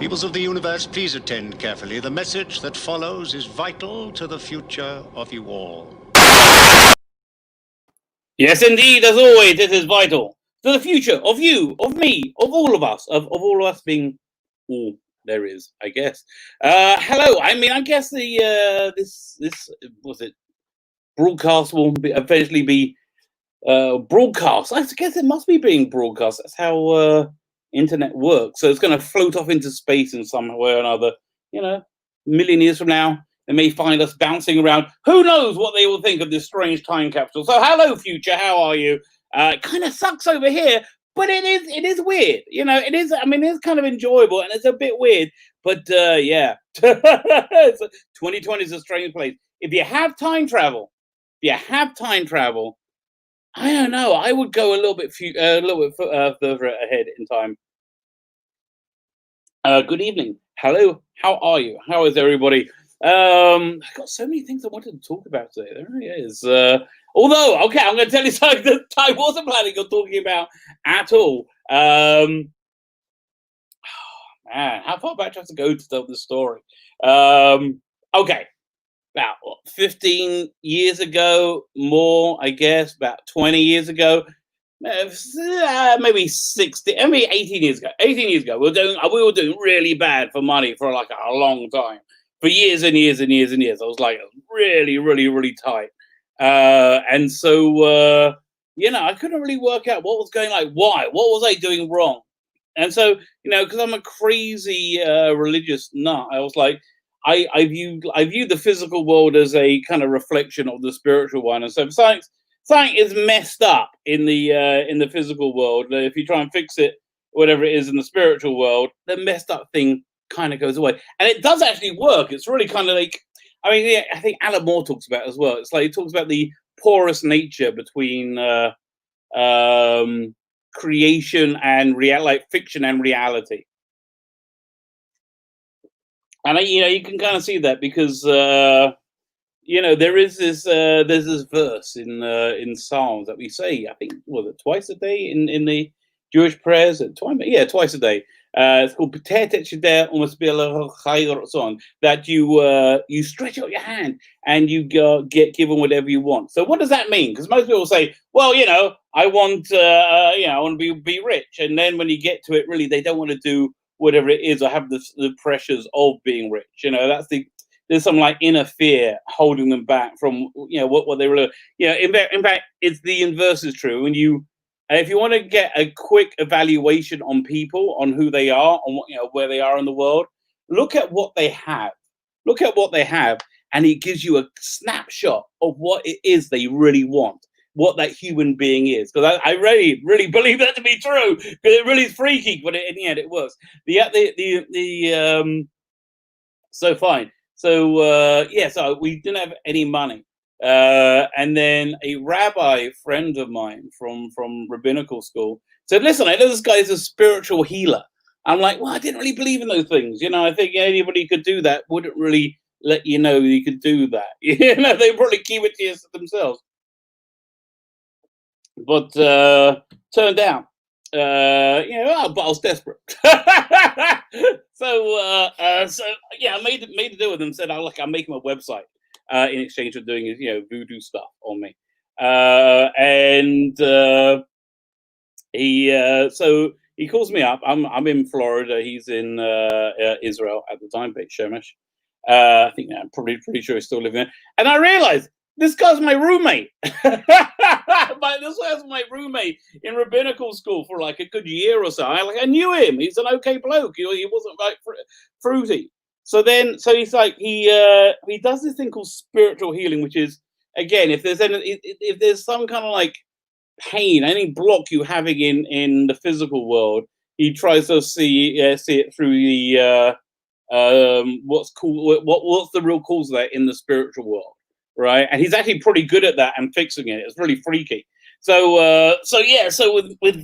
Peoples of the universe, please attend carefully. The message that follows is vital to the future of you all. Yes, indeed, as always, it is vital to the future of you, of me, of all of us, of all of us being all there is, I guess. Hello. I mean, I guess the this was it broadcast will eventually be broadcast. I guess it must be being broadcast. That's how internet works. So it's going to float off into space in some way or another. You know, a million years from now, they may find us bouncing around. Who knows what they will think of this strange time capsule? So, hello, future. How are you? It kind of sucks over here, but it is weird. You know, it is. I mean, it's kind of enjoyable and it's a bit weird. But yeah, 2020 is a strange place. If you have time travel, I don't know. I would go a little bit further ahead in time. Good evening. Hello. How are you? How is everybody? I've got so many things I wanted to talk about today. There really is. Although, okay, I'm going to tell you something that I wasn't planning on talking about at all. Man, how far back do I have to go to tell this story? Okay. About 15 years ago, more, I guess, about 20 years ago, maybe 60, maybe 18 years ago. 18 years ago, we were doing really bad for money for like a long time, for years and years and years and years. I was like really, really, really tight, and so I couldn't really work out what was going like. Why? What was I doing wrong? And so because I'm a crazy religious nut, I was like. I view the physical world as a kind of reflection of the spiritual one, and so if something is messed up in the physical world, if you try and fix it, whatever it is in the spiritual world, the messed up thing kind of goes away, and it does actually work. It's really kind of like, I mean, yeah, I think Alan Moore talks about it as well. It's like he talks about the porous nature between creation and like fiction and reality. And you can kind of see that because there is this there's this verse in Psalms that we say, I think, was it twice a day in the Jewish prayers? Twice a day. It's called that you stretch out your hand and you get given whatever you want. So what does that mean? Because most people say, well, I want I want to be rich, and then when you get to it, really they don't want to do whatever it is, or have the pressures of being rich. There's some like inner fear holding them back from what they really. In fact, it's the inverse is true. If you want to get a quick evaluation on people, on who they are, on where they are in the world, look at what they have. And it gives you a snapshot of what it is they really want, what that human being is. Because I really, really believe that to be true. Because it really is freaky, but in the end, it works. So fine. So so we didn't have any money. And then a rabbi friend of mine from rabbinical school said, listen, I know this guy is a spiritual healer. I'm like, well, I didn't really believe in those things. I think anybody could do that wouldn't really let you know you could do that. They probably keep it to themselves. But turned out, but I was desperate. So I made a deal with him. Said, I'll make him a website in exchange for doing his voodoo stuff on me. And he calls me up. I'm in Florida. He's in Israel at the time, Beit Shemesh. I think I'm pretty sure he's still living there. And I realized this guy's my roommate. This guy's my roommate in rabbinical school for like a good year or so. I knew him. He's an okay bloke. He wasn't like fruity. So he's like he does this thing called spiritual healing, which is, again, if there's some kind of like pain, any block you having in the physical world, he tries to see it through the what's the real cause of that in the spiritual world, right? And he's actually pretty good at that and fixing it. It's really freaky. So with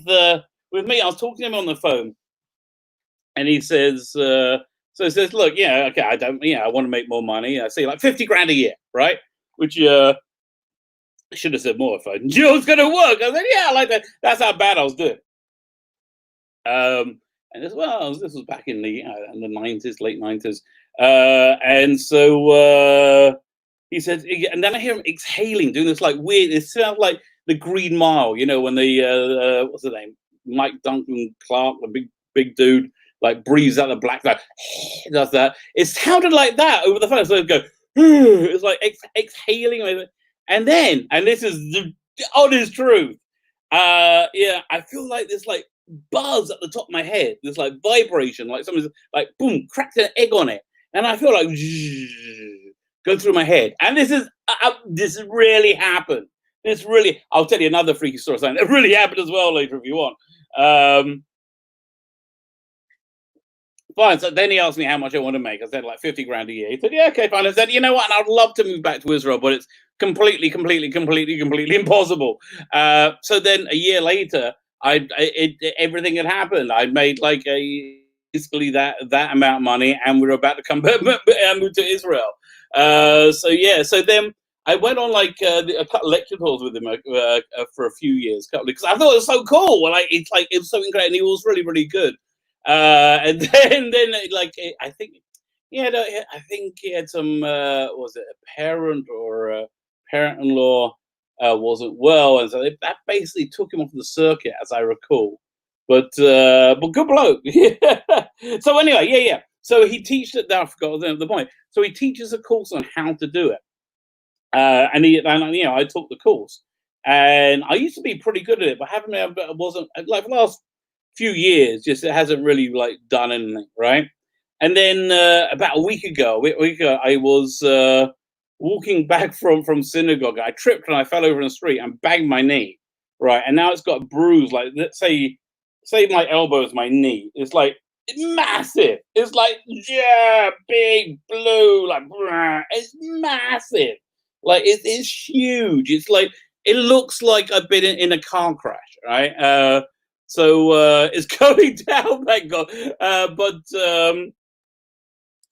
me, I was talking to him on the phone, and he says. So he says, look, okay, I want to make more money. I say like 50 grand a year, right? Which I should have said more if I knew it was going to work. I said, yeah, I like that. That's how bad I was doing. And as well, this was back in the 90s, late 90s. And so he said, and then I hear him exhaling, doing this like weird, it sounds like the Green Mile, you know, when the, what's the name? Mike Duncan Clark, the big dude, like breathes out the black, like, does that. It sounded like that over the phone. So it'd go, it's like exhaling. And then, and this is the honest truth, yeah, I feel like this like buzz at the top of my head, this like vibration, like somebody's like boom, cracked an egg on it, and I feel like go through my head. And this really happened. This really, I'll tell you another freaky story that really happened as well later if you want. Fine. So then he asked me how much I want to make. I said like 50 grand a year. He said, yeah, okay, fine. I said, you know what? And I'd love to move back to Israel, but it's completely impossible. So then a year later, everything had happened. I'd made like basically that amount of money, and we were about to come move to Israel. So yeah. So then I went on like a couple of lecture tours with him for a few years, because I thought it was so cool. Well, it was so incredible. And he was really good. And then like I think he had some was it a parent or a parent-in-law wasn't well, and so that basically took him off the circuit, as I recall. But good bloke. So anyway, yeah. So he teaches it. I forgot the point. So he teaches a course on how to do it, and I took the course, and I used to be pretty good at it, but I wasn't like the last few years, just it hasn't really like done anything, right? And then about a week ago, I was walking back from synagogue. I tripped and I fell over in the street and banged my knee, right? And now it's got a bruise. Like, let's say my elbow is my knee. It's like massive. It's like big blue, like it's massive. Like it's huge. It's like it looks like I've been in a car crash, right? So it's going down, thank God. But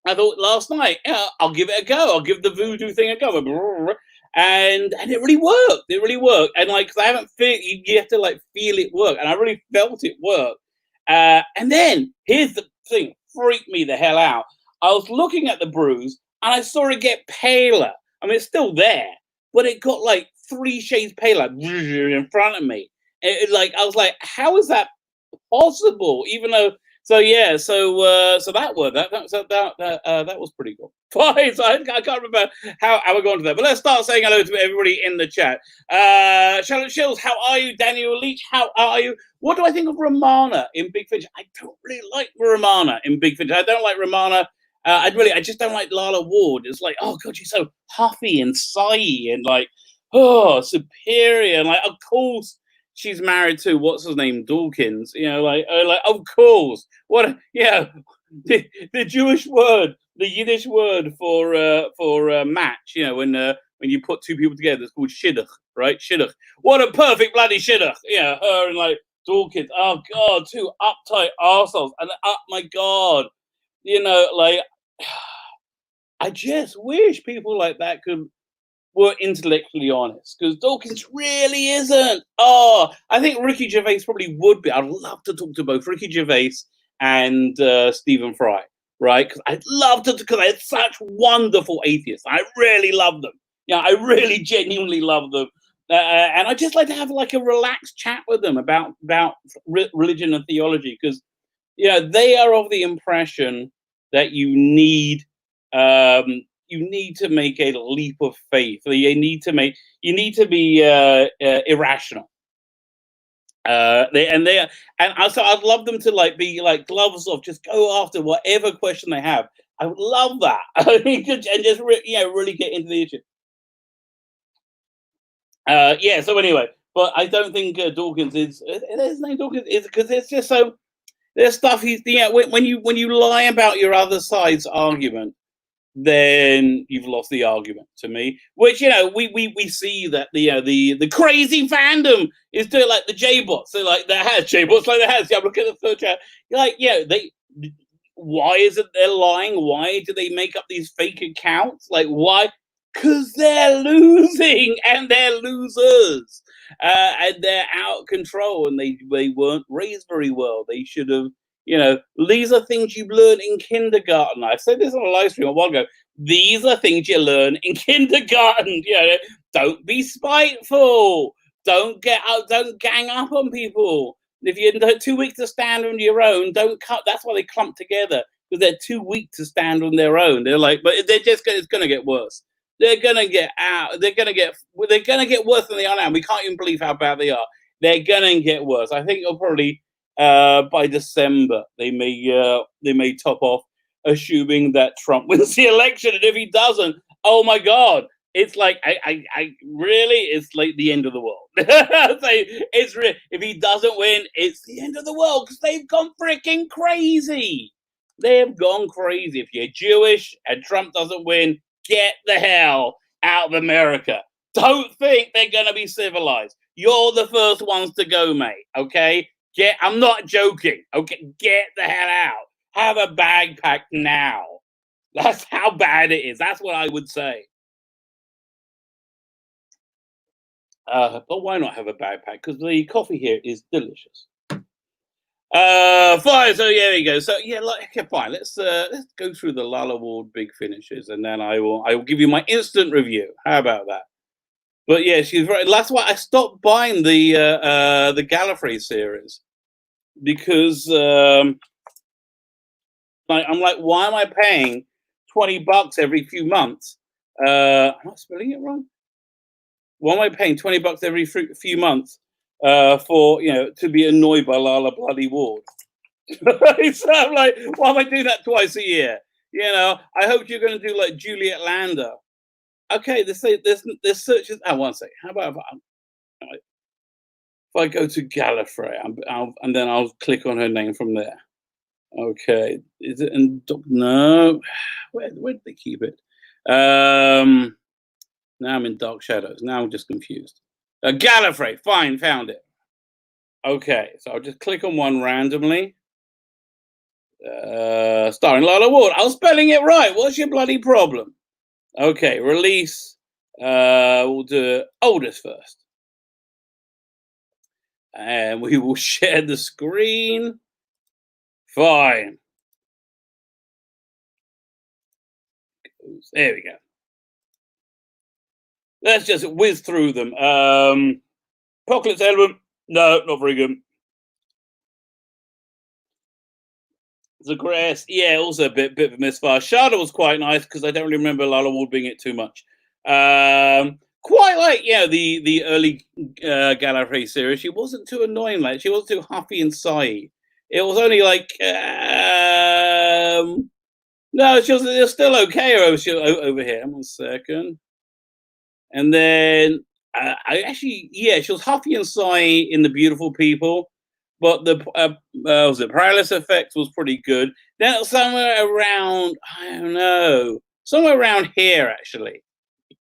I thought last night, I'll give it a go. I'll give the voodoo thing a go, and it really worked. It really worked. And like, 'cause I haven't feel, you have to like feel it work, and I really felt it work. And then here's the thing, freaked me the hell out. I was looking at the bruise, and I saw it get paler. I mean, it's still there, but it got like 3 shades paler in front of me. Like I was like, how is that possible? Even though, so yeah, so that worked. That was pretty cool. Fine. So I can't remember how we're going to that, but let's start saying hello to everybody in the chat. Charlotte Shills, how are you? Daniel Leach, how are you? What do I think of Romana in Big Finish? I don't really like Romana in Big Finish. I don't like Romana. I just don't like Lala Ward. It's like, oh god, she's so huffy and sighy and like, oh, superior. And like, of course, she's married to what's his name, Dawkins. You know, like of course. What? Yeah, the Jewish word, the Yiddish word for match. You know, when you put 2 people together, it's called shidduch, right? Shidduch. What a perfect bloody shidduch. Yeah, her and like Dawkins. Oh god, 2 uptight arseholes. And my god, you know, like I just wish people like that were intellectually honest, because Dawkins really isn't. Oh, I think Ricky Gervais probably would be. I'd love to talk to both Ricky Gervais and Stephen Fry, right? Because I'd love to, because they're such wonderful atheists. I really love them. Yeah, I really genuinely love them. And I just like to have like a relaxed chat with them about religion and theology, because they are of the impression that you need to make a leap of faith. You need to be irrational. So I'd love them to like be like gloves off, just go after whatever question they have. I would love that. I mean, just really get into the issue. So anyway, but I don't think Dawkins is his name. Dawkins is, because it's just so, there's stuff when you lie about your other side's argument, then you've lost the argument, to me. Which we see that the crazy fandom is doing, like the J-bots. So like that has J-bots, like that has. Yeah, look at the third chat. Like why is it they're lying? Why do they make up these fake accounts? Like why? Because they're losing, and they're losers, and they're out of control, and they weren't raised very well. They should have, You know, these are things you learn in kindergarten. I said this on a live stream a while ago. These are things you learn in kindergarten. You know, don't be spiteful. Don't get out. Don't gang up on people. If you're too weak to stand on your own, don't cut. That's why they clump together, because they're too weak to stand on their own. They're like, but they're just. It's going to get worse. They're going to get out. They're going to get worse than they are now. We can't even believe how bad they are. They're going to get worse. I think it'll probably by December they may top off, assuming that Trump wins the election. And if he doesn't, oh my God, it's like I really, it's like the end of the world. If he doesn't win, it's the end of the world, because they've gone freaking crazy. They have gone crazy. If you're Jewish and Trump doesn't win, get the hell out of America. Don't think they're going to be civilized. You're the first ones to go, mate. Okay? I'm not joking. Okay? Get the hell out. Have a bag packed now. That's how bad it is. That's what I would say. But why not have a bag pack? Because the coffee here is delicious. Fine. So yeah, there you go. So yeah, okay, fine. Let's go through the Lal Award big finishes, and then I will give you my instant review. How about that? But yeah, she's right. That's why I stopped buying the Gallifrey series, because I'm like, why am I paying $20 every few months? Am I spelling it wrong? Why am I paying $20 every few months for, you know, to be annoyed by Lala Bloody Ward? So I'm like, why am I doing that twice a year? You know, I hope you're going to do like Juliet Lander. Okay, there's searches. Oh, one second. How about if I go to Gallifrey and then I'll click on her name from there. Okay, is it in no? Where did they keep it? Now I'm in Dark Shadows. Now I'm just confused. Gallifrey, fine, found it. Okay, so I'll just click on one randomly. Starring Lala Ward. I was spelling it right. What's your bloody problem? Okay, release. We'll do oldest first. And we will share the screen. Fine. There we go. Let's just whiz through them. Apocalypse Element. No, not very good. The Grass, yeah, also a bit of a misfire. Shada was quite nice, because I don't really remember Lala Ward being it too much. Quite like, yeah, the early Gallifrey series. She wasn't too annoying, like she wasn't too huffy and sighy. It was only like no, she was still okay over here. One second. And then I actually, yeah, she was huffy and sighy in The Beautiful People. But the was it Paralysis Effect was pretty good. Then somewhere around, I don't know, somewhere around here actually,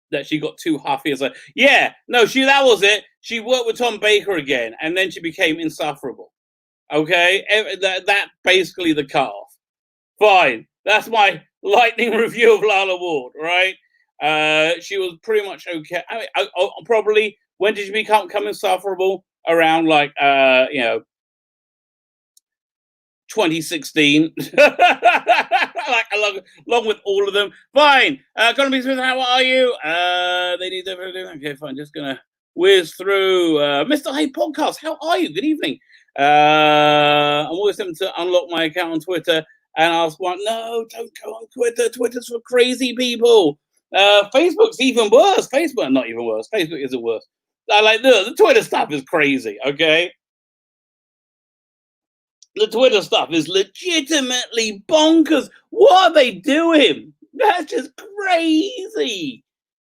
that she got too huffy. It's like, yeah, no, that was it. She worked with Tom Baker again, and then she became insufferable. Okay, that basically the cutoff. Fine, that's my lightning review of Lala Ward. Right, she was pretty much okay. I mean, probably when did she become insufferable? Around like 2016, like along with all of them. Fine. Gonna be Smith, how are you? They need everything. Okay, fine. Just gonna whiz through. Mr. Hey Podcast, how are you? Good evening. I'm always tempted to unlock my account on Twitter and ask one. No, don't go on Twitter. Twitter's for crazy people. Facebook's even worse. Facebook, not even worse. Facebook isn't worse. Like the Twitter stuff is crazy. Okay. The Twitter stuff is legitimately bonkers. What are they doing? That's just crazy.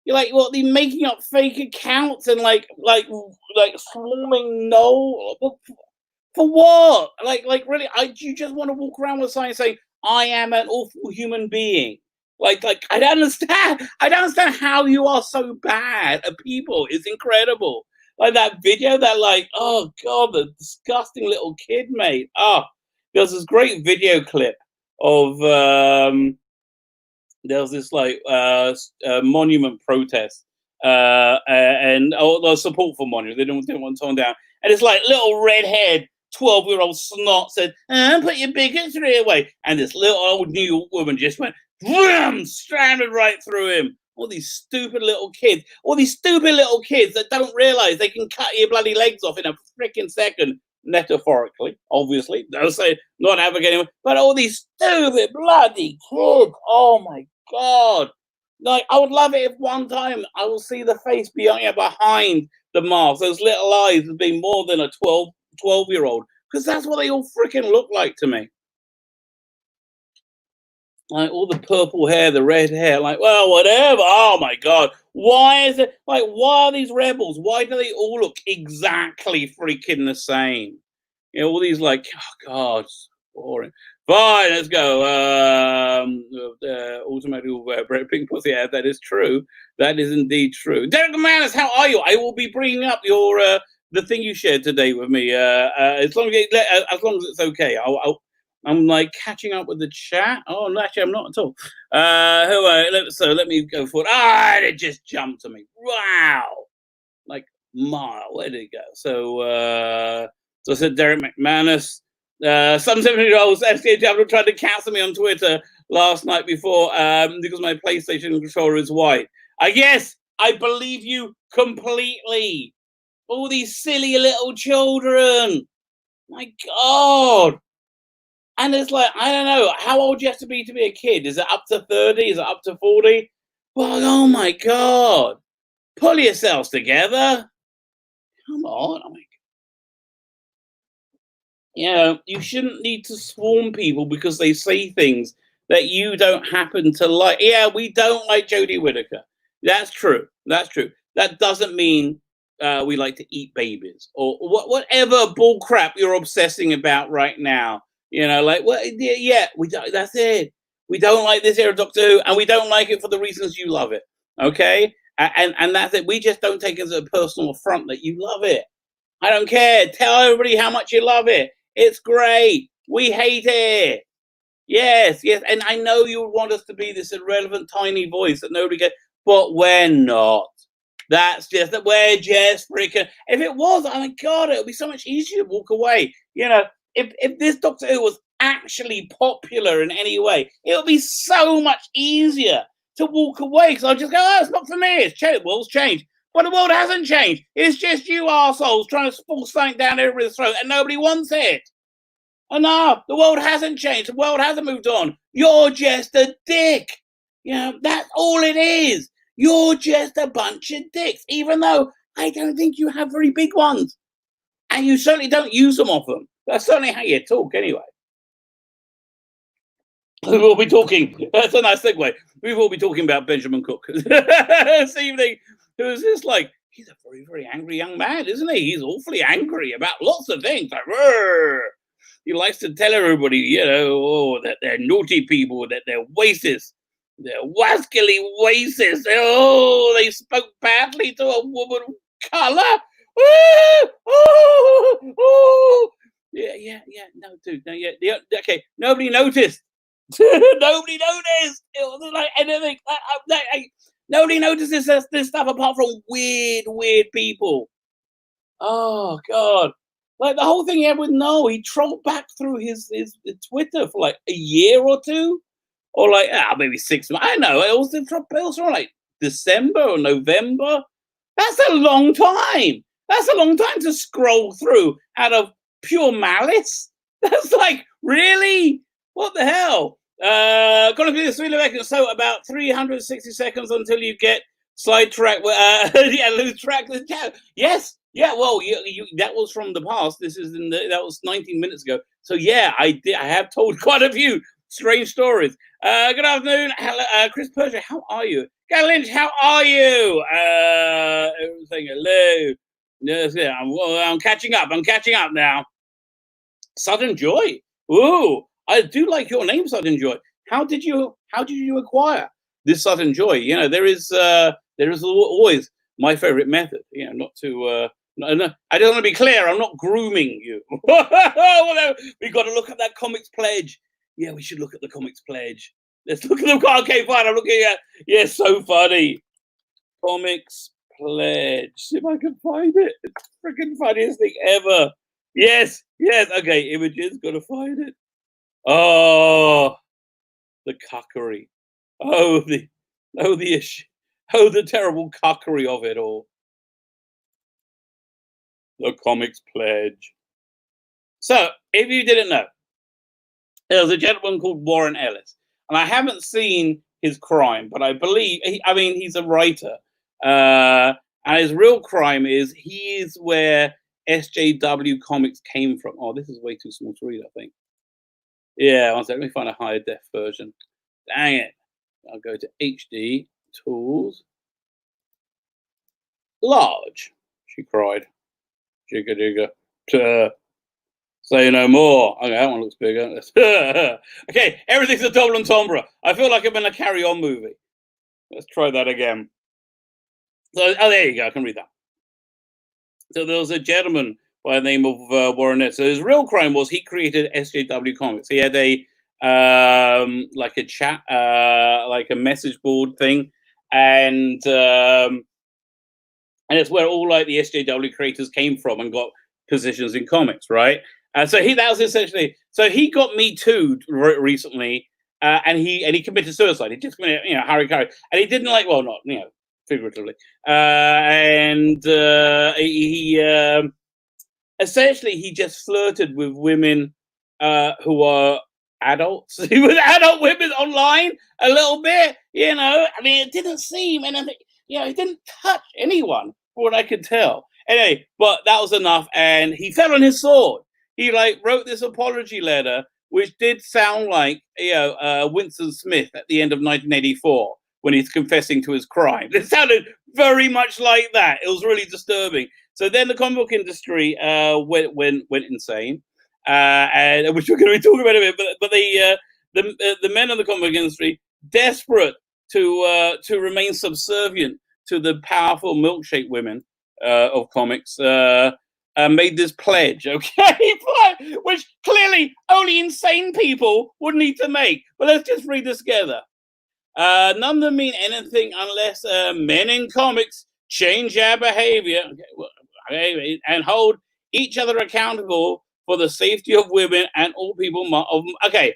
You're like, what? They're making up fake accounts and like swarming no for what? Like really? You just want to walk around with signs saying, "I am an awful human being." Like I don't understand. I don't understand how you are so bad at people. It's incredible. Like that video, that like, oh God, the disgusting little kid, mate. Oh, there's this great video clip of there was this like monument protest and the support for monument. They didn't want to turn down, and it's like little redhead 12-year-old snot said, put your bigotry away. And this little old New York woman just went, wham, stranded right through him. All these stupid little kids that don't realize they can cut your bloody legs off in a freaking second, metaphorically, obviously. Don't say not advocating, but all these stupid bloody kids. Oh my God. Like, I would love it if one time I will see the face behind the mask, those little eyes as being more than a 12-year-old, because that's what they all freaking look like to me. Like, all the purple hair, the red hair, like, well, whatever. Oh my God. Why is it, like, why are these rebels? Why do they all look exactly freaking the same? You know, all these, like, oh God, boring. Fine, let's go. Automatic pink pussy. Yeah, that is true. That is indeed true. Derek Manis, how are you? I will be bringing up your the thing you shared today with me. As long as it's okay. I'm like catching up with the chat. Oh, no, actually, I'm not at all. So let me go forward. It just jumped to me. Wow, like mile. Where did it go? So I said Derek McManus. Some 70-year-olds SK tried to cancel me on Twitter last night before because my PlayStation controller is white. Yes, I believe you completely. All these silly little children. My God. And it's like, I don't know, how old do you have to be a kid? Is it up to 30? Is it up to 40? Well, oh my God. Pull yourselves together. Come on. Oh my God. You know, you shouldn't need to swarm people because they say things that you don't happen to like. Yeah, we don't like Jodie Whittaker. That's true. That's true. That doesn't mean we like to eat babies or whatever bull crap you're obsessing about right now. You know, like, well, yeah, we don't, that's it. We don't like this era of Doctor Who, and we don't like it for the reasons you love it. Okay? And that's it. We just don't take it as a personal affront that you love it. I don't care. Tell everybody how much you love it. It's great. We hate it. Yes, yes. And I know you want us to be this irrelevant, tiny voice that nobody gets, but we're not. That's just that we're just freaking. If it was, oh my God, it would be so much easier to walk away. You know, if this Doctor Who was actually popular in any way, it would be so much easier to walk away because I'll just go, oh, it's not for me. It's changed. The world's changed. But the world hasn't changed. It's just you arseholes trying to force something down everybody's throat and nobody wants it. Enough. The world hasn't changed. The world hasn't moved on. You're just a dick. You know, that's all it is. You're just a bunch of dicks, even though I don't think you have very big ones. And you certainly don't use them often. That's certainly how you talk anyway. We will be talking, that's a nice segue. We will be talking about Benjamin Cook this evening. Who's just like, he's a very, very angry young man, isn't he? He's awfully angry about lots of things. Like, he likes to tell everybody, you know, that they're naughty people, that they're racist. They're wascally racist. Oh, they spoke badly to a woman of color. Yeah. No, dude, no, yeah. Okay, nobody noticed. Nobody noticed. It wasn't like anything. Nobody notices this stuff apart from weird people. Oh God! Like the whole thing he had with Noel, he trolled back through his Twitter for like a year or two, or like maybe 6 months. I don't know. It was from like December or November. That's a long time. That's a long time to scroll through out of pure malice. That's like, really? What the hell? Gonna be the three seconds, so about 360 seconds until you get sidetracked. Lose track of the chat. Yes, yeah. Well, you that was from the past. This is that was 19 minutes ago. So yeah, I have told quite a few strange stories. Good afternoon, hello, Chris Persia. How are you? Gary Lynch, how are you? Saying hello. Yes, yeah. I'm catching up. I'm catching up now. Sudden Joy. Ooh. I do like your name, Sudden Joy. How did you acquire this Sudden Joy? You know, there is always my favorite method. You know, not to. No, I don't want to be clear. I'm not grooming you. We've got to look at that comics pledge. Yeah, we should look at the comics pledge. Let's look at them. Okay, fine. I'm looking at. Yeah, so funny. Comics pledge. See if I can find it. It's the freaking funniest thing ever. Yes, yes. Okay, Images, gotta find it. Oh, the cuckery. Oh, oh, the issue. Oh, the terrible cuckery of it all. The Comics Pledge. So, if you didn't know, there was a gentleman called Warren Ellis, and I haven't seen his crime, but I believe, I mean, he's a writer, and his real crime is he is where SJW Comics came from. Oh, this is way too small to read, I think. Yeah, one second, let me find a higher def version. Dang it. I'll go to HD, Tools, Large, she cried. Jigga jigga. Say no more. Okay, that one looks bigger. Okay, everything's a double entendre. I feel like I'm in a Carry On movie. Let's try that again. So, oh, there you go. I can read that. So there was a gentleman by the name of Warren Ellis. So his real crime was he created SJW Comics. He had a like a chat, like a message board thing, and it's where all like the SJW creators came from and got positions in comics, right? So that was essentially. So he got Me Too'd recently, and he committed suicide. He just committed, Harry, and he didn't like, well, not figuratively, and he essentially he just flirted with women who are adults. With adult women online a little bit, I mean, it didn't seem anything. He didn't touch anyone, from what I could tell. Anyway, but that was enough, and he fell on his sword. He wrote this apology letter, which did sound like Winston Smith at the end of 1984 when he's confessing to his crime. It sounded very much like that. It was really disturbing. So then the comic book industry went insane, and which we're going to be talking about in a bit. But the men of the comic book industry, desperate to remain subservient to the powerful milkshake women of comics, made this pledge, okay, which clearly only insane people would need to make. But let's just read this together. None of them mean anything unless men in comics change their behavior, and hold each other accountable for the safety of women and all people. Okay,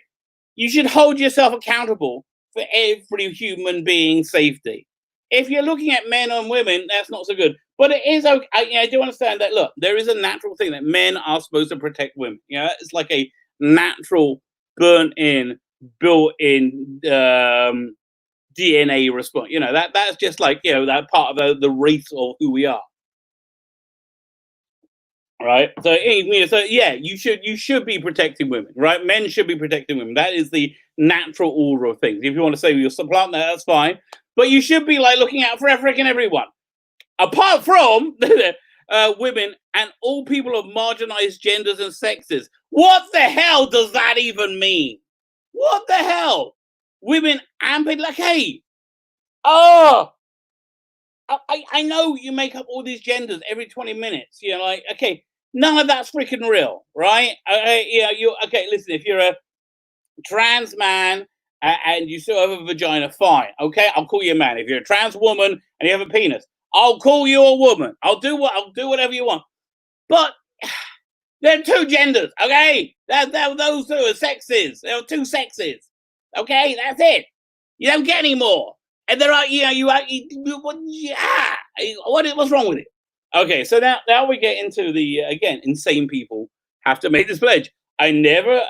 you should hold yourself accountable for every human being's safety. If you're looking at men and women, that's not so good. But it is okay. I do understand that. Look, there is a natural thing that men are supposed to protect women. It's like a natural, built-in DNA response. That's just like that part of the race of who we are. Right. So yeah, you should be protecting women. Right. Men should be protecting women. That is the natural order of things. If you want to say you're supplanting that, that's fine. But you should be looking out for freaking everyone, apart from women and all people of marginalized genders and sexes. What the hell does that even mean? What the hell? Women and people hey, I know you make up all these genders every 20 minutes. Okay, none of that's freaking real, right? Okay. Listen, if you're a trans man and you still have a vagina, fine. Okay, I'll call you a man. If you're a trans woman and you have a penis, I'll call you a woman. I'll do whatever you want. But there are two genders. Okay, those two are sexes. There are two sexes. Okay, that's it. You don't get any more. And there are, what's wrong with it? Okay, so now we get into the again, insane people have to make this pledge. I never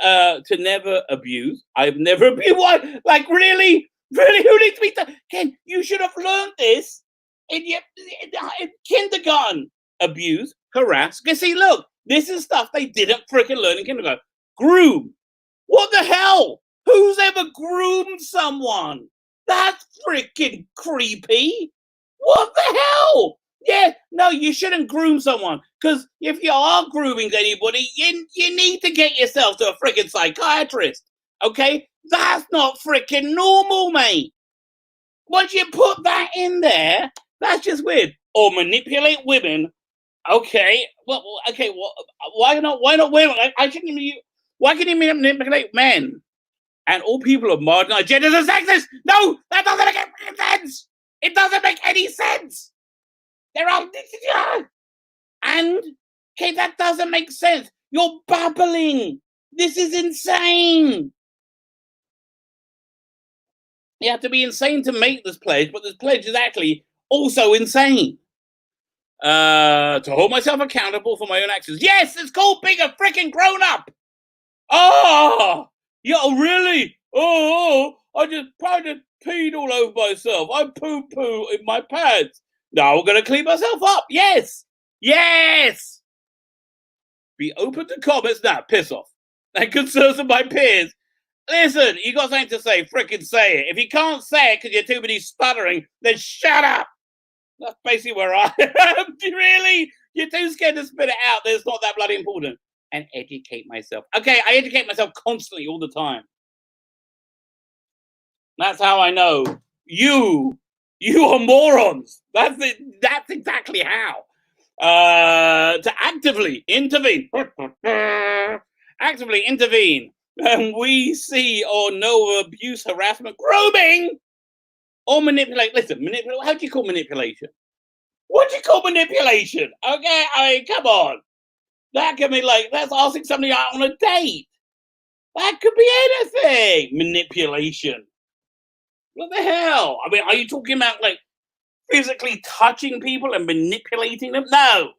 abuse. I've never abused. What? Really? Who needs to be? Ken, you should have learned this in kindergarten. Abuse, harass. You see, look, this is stuff they didn't freaking learn in kindergarten. Groom. What the hell? Who's ever groomed someone? That's freaking creepy. What the hell? Yeah, no, you shouldn't groom someone, because if you are grooming anybody, you need to get yourself to a freaking psychiatrist. Okay? That's not freaking normal, mate. Once you put that in there, that's just weird. Or manipulate women. Okay. Well, okay. Well, why not women? Why can you manipulate men? And all people of marginalized genders and sexes. No, that doesn't make any sense. It doesn't make any sense. There are, and okay, that doesn't make sense. You're babbling. This is insane. You have to be insane to make this pledge, but this pledge is actually also insane. To hold myself accountable for my own actions. Yes, it's called being a freaking grown-up. Oh, yeah, really? Oh, I just peed all over myself. I poo-poo in my pants. Now I'm going to clean myself up. Yes. Yes. Be open to comments now. Piss off. And concerns of my peers. Listen, you got something to say, frickin' say it. If you can't say it because you're too busy stuttering, then shut up. That's basically where I am. Really? You're too scared to spit it out. It's not that bloody important. And educate myself. Okay, I educate myself constantly all the time. That's how I know you are morons. That's it. That's exactly how. To actively intervene. Actively intervene. And we see or know of abuse, harassment, grooming, or manipulate. Listen, manipulate. How do you call manipulation? What do you call manipulation? Okay, I mean, come on. That could be like, that's asking somebody out on a date. That could be anything. Manipulation. What the hell? I mean, are you talking about like physically touching people and manipulating them? No.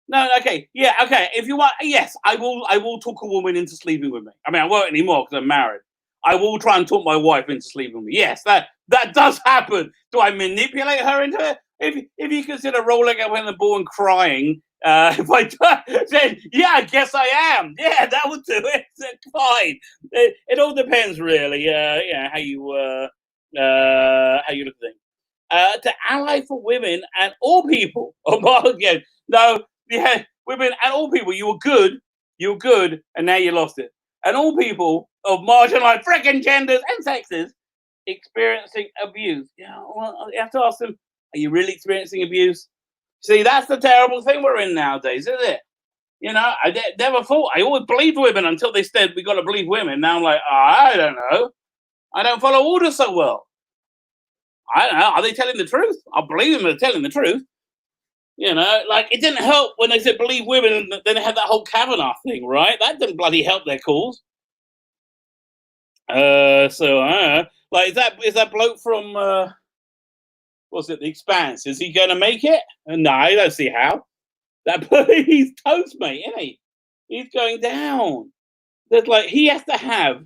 No, okay. Yeah, okay. If you want, yes, I will talk a woman into sleeping with me. I mean, I won't anymore because I'm married. I will try and talk my wife into sleeping with me. Yes, that does happen. Do I manipulate her into it? If you consider rolling up in the ball and crying, if I said, yeah, I guess I am. Yeah, that would do it. Fine. It all depends, really. Yeah, how you look at things. To ally for women and all people. Oh, again, no, yeah, women and all people. You were good, and now you lost it. And all people of marginalized freaking genders and sexes experiencing abuse. Yeah, well, you have to ask them, are you really experiencing abuse? See, that's the terrible thing we're in nowadays, isn't it? You know, I never thought, I always believed women until they said we got to believe women. Now I'm like, I don't know. I don't follow orders so well. I don't know. Are they telling the truth? I believe them they're telling the truth. You know, like it didn't help when they said believe women and then they had that whole Kavanaugh thing, right? That didn't bloody help their cause. Like is that bloke from what's it, The Expanse? Is he gonna make it? No, I don't see how. That he's toast, mate, isn't he? He's going down. There's like he has to have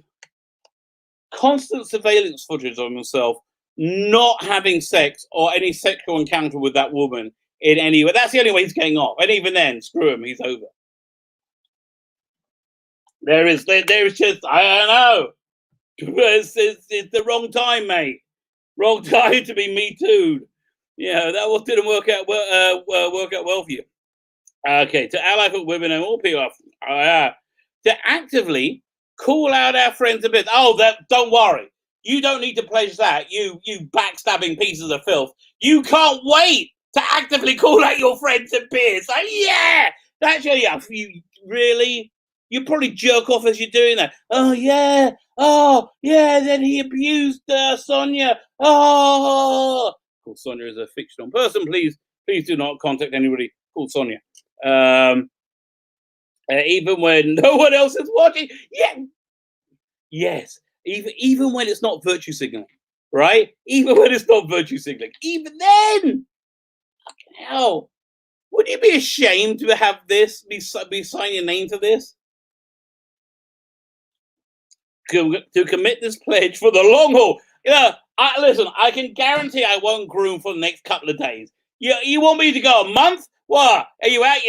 constant surveillance footage of himself not having sex or any sexual encounter with that woman in any way. That's the only way he's getting off. And even then, screw him, he's over. There is just, I don't know. It's the wrong time, mate. Wrong time to be Me Too'd. Yeah, that didn't work out well for you. Okay, to ally for women and all people, to actively call out our friends a bit. Oh, don't worry. You don't need to pledge that. You backstabbing pieces of filth. You can't wait to actively call out your friends and peers. Like, yeah, that's you really. You probably jerk off as you're doing that. Oh yeah. Then he abused Sonia. Oh, called Sonia is a fictional person. Please do not contact anybody called Sonia. Even when no one else is watching. Yeah. Yes. Even when it's not virtue signaling, right? Even when it's not virtue signaling, even then, fucking hell, would you be ashamed to have this be signing your name to this? To commit this pledge for the long haul. Yeah, listen, I can guarantee I won't groom for the next couple of days. You want me to go a month? What? Are you out?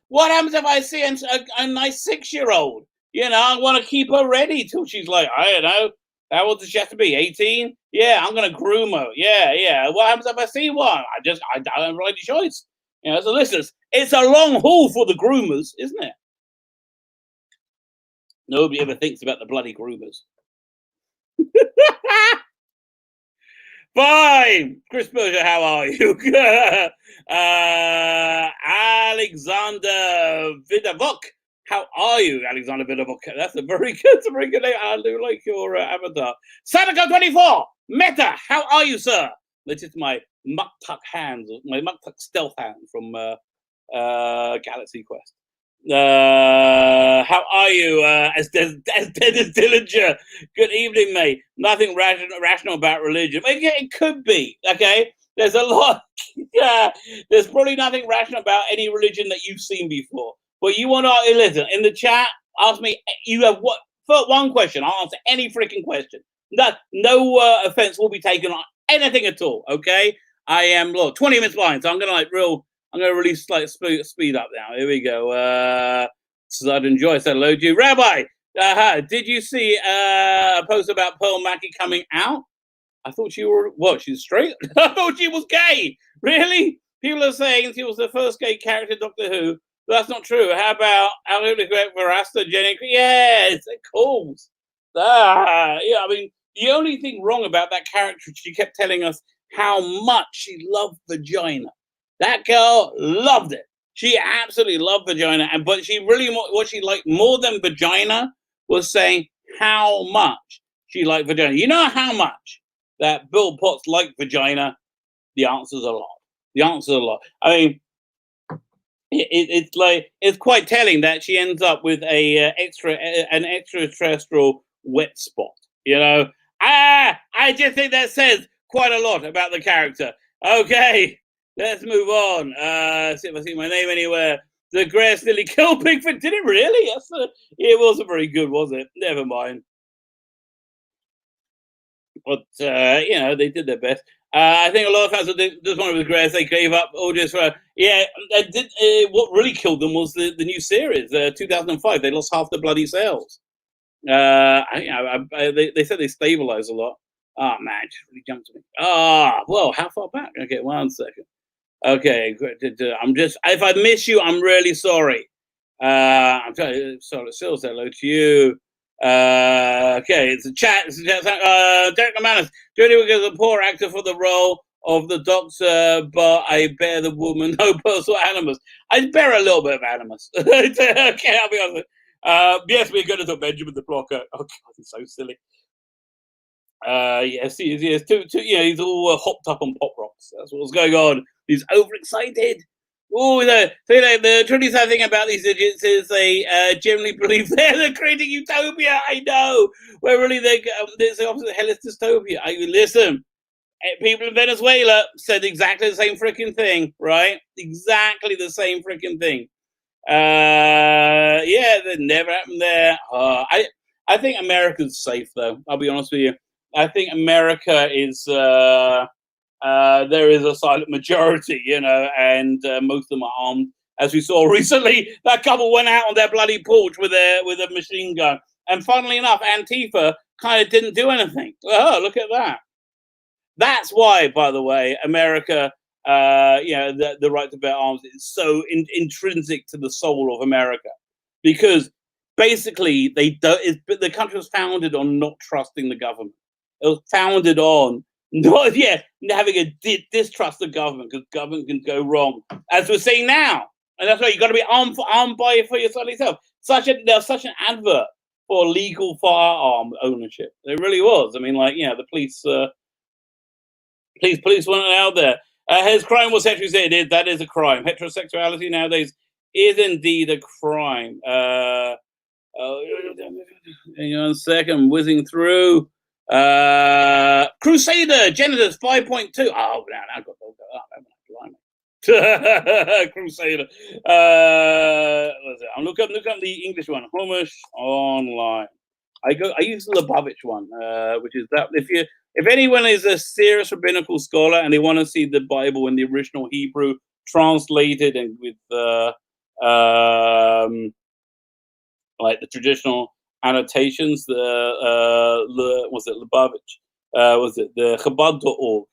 What happens if I see a nice 6-year-old? You know, I want to keep her ready till she's like, I don't know, how old does she have to be? 18? Yeah, I'm going to groom her. Yeah. What happens if I see one? I don't have any choice. You know, so listen, it's a long haul for the groomers, isn't it? Nobody ever thinks about the bloody groomers. Fine. Chris Berger, how are you? Alexander Vidavok. How are you, Alexander Vidavok? That's a very good name. I do like your avatar. Sadako24. Meta, how are you, sir? This is my Muktuk hands, my Muktuk stealth hand from Galaxy Quest. How are you? As Dennis Dillinger. Good evening, mate. Nothing rational about religion. It could be, okay? There's a lot. Yeah, there's probably nothing rational about any religion that you've seen before. But you want to listen in the chat? Ask me. You have what? For one question, I'll answer any freaking question. No offense will be taken on anything at all. Okay? I am 20 minutes behind, so I'm gonna really speed up now. Here we go. So I'd enjoy. Said hello to you, Rabbi. Did you see a post about Pearl Mackie coming out? I thought she were she's straight. I thought she was gay. Really? People are saying she was the first gay character in Doctor Who. But that's not true. How about Verasta, Jenny? Yes, of course. Yeah. I mean, the only thing wrong about that character, she kept telling us how much she loved vagina. That girl loved it. She absolutely loved vagina, but she really what she liked more than vagina was saying how much she liked vagina. You know how much that Bill Potts liked vagina? The answer's a lot. The answer's a lot. I mean, it's quite telling that she ends up with an extraterrestrial wet spot. You know, I just think that says quite a lot about the character. Okay, let's move on. See if I see my name anywhere. The grass nearly killed Bigfoot. Did it really? It wasn't very good, was it? Never mind. But they did their best. I think a lot of fans just wanted with grass. They gave up audience for what really killed them was the new series, 2005. They lost half the bloody sales. They said they stabilized a lot. Oh man, just really jumped to me. Well, how far back? Okay, 1 second. Okay, if I miss you, I'm really sorry. I'm trying to still say hello to you. Okay, it's a chat. Derek McManus. Jodie was a poor actor for the role of the Doctor, but I bear the woman no personal animus. I bear a little bit of animus. Okay, I'll be honest. Yes, we're going to talk Benjamin the Blocker. Oh God, he's so silly. Yes, he is. Yes, he's all hopped up on pop rocks. That's what's going on. He's overexcited. Oh, the truly sad thing about these idiots is they generally believe they're creating utopia. I know. Where really there's the opposite hell is dystopia. Listen, people in Venezuela said exactly the same freaking thing, right? Exactly the same freaking thing. That never happened there. I think America's safe, though. I'll be honest with you. I think America is... there is a silent majority, and most of them are armed. As we saw recently, that couple went out on their bloody porch with a machine gun. And funnily enough, Antifa kind of didn't do anything. Oh, look at that. That's why, by the way, America, the right to bear arms is so intrinsic to the soul of America. Because basically, the country was founded on not trusting the government. It was founded on having a distrust of government, because government can go wrong, as we're seeing now. And that's why you've got to be armed for yourself. There's such an advert for legal firearm ownership. There really was. I mean, the police weren't out there. His crime was heterosexuality. That is a crime. Heterosexuality nowadays is indeed a crime. Hang on a second, whizzing through. Crusader Genesis 5.2. Oh, man, I got to go up. Crusader. I'm looking up the English one. Homish Online. I use the Lubavitch one, which is that if anyone is a serious rabbinical scholar and they want to see the Bible in the original Hebrew translated and with the traditional annotations, Lubavitch, the Chabad.org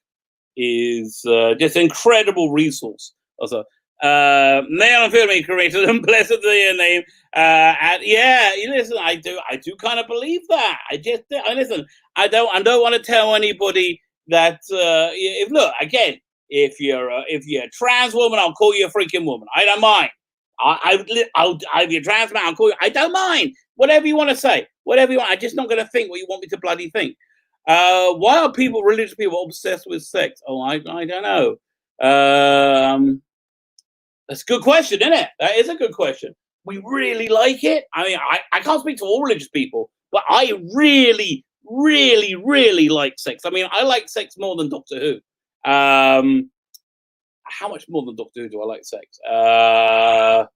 is just an incredible resource. Also, Nail and Filming created and blessed their name. Listen, I do kind of believe that. Listen, I don't want to tell anybody that if you're a trans woman, I'll call you a freaking woman. I don't mind. I'll be a trans man. I'll call you. I don't mind. Whatever you want to say. Whatever you want. I'm just not going to think what you want me to bloody think. Why are religious people obsessed with sex? Oh, I don't know. That's a good question, isn't it? That is a good question. we really like it. I mean, I can't speak to all religious people, but I really, really, really like sex. I mean, I like sex more than Doctor Who. How much more than Doctor Who do I like sex? 1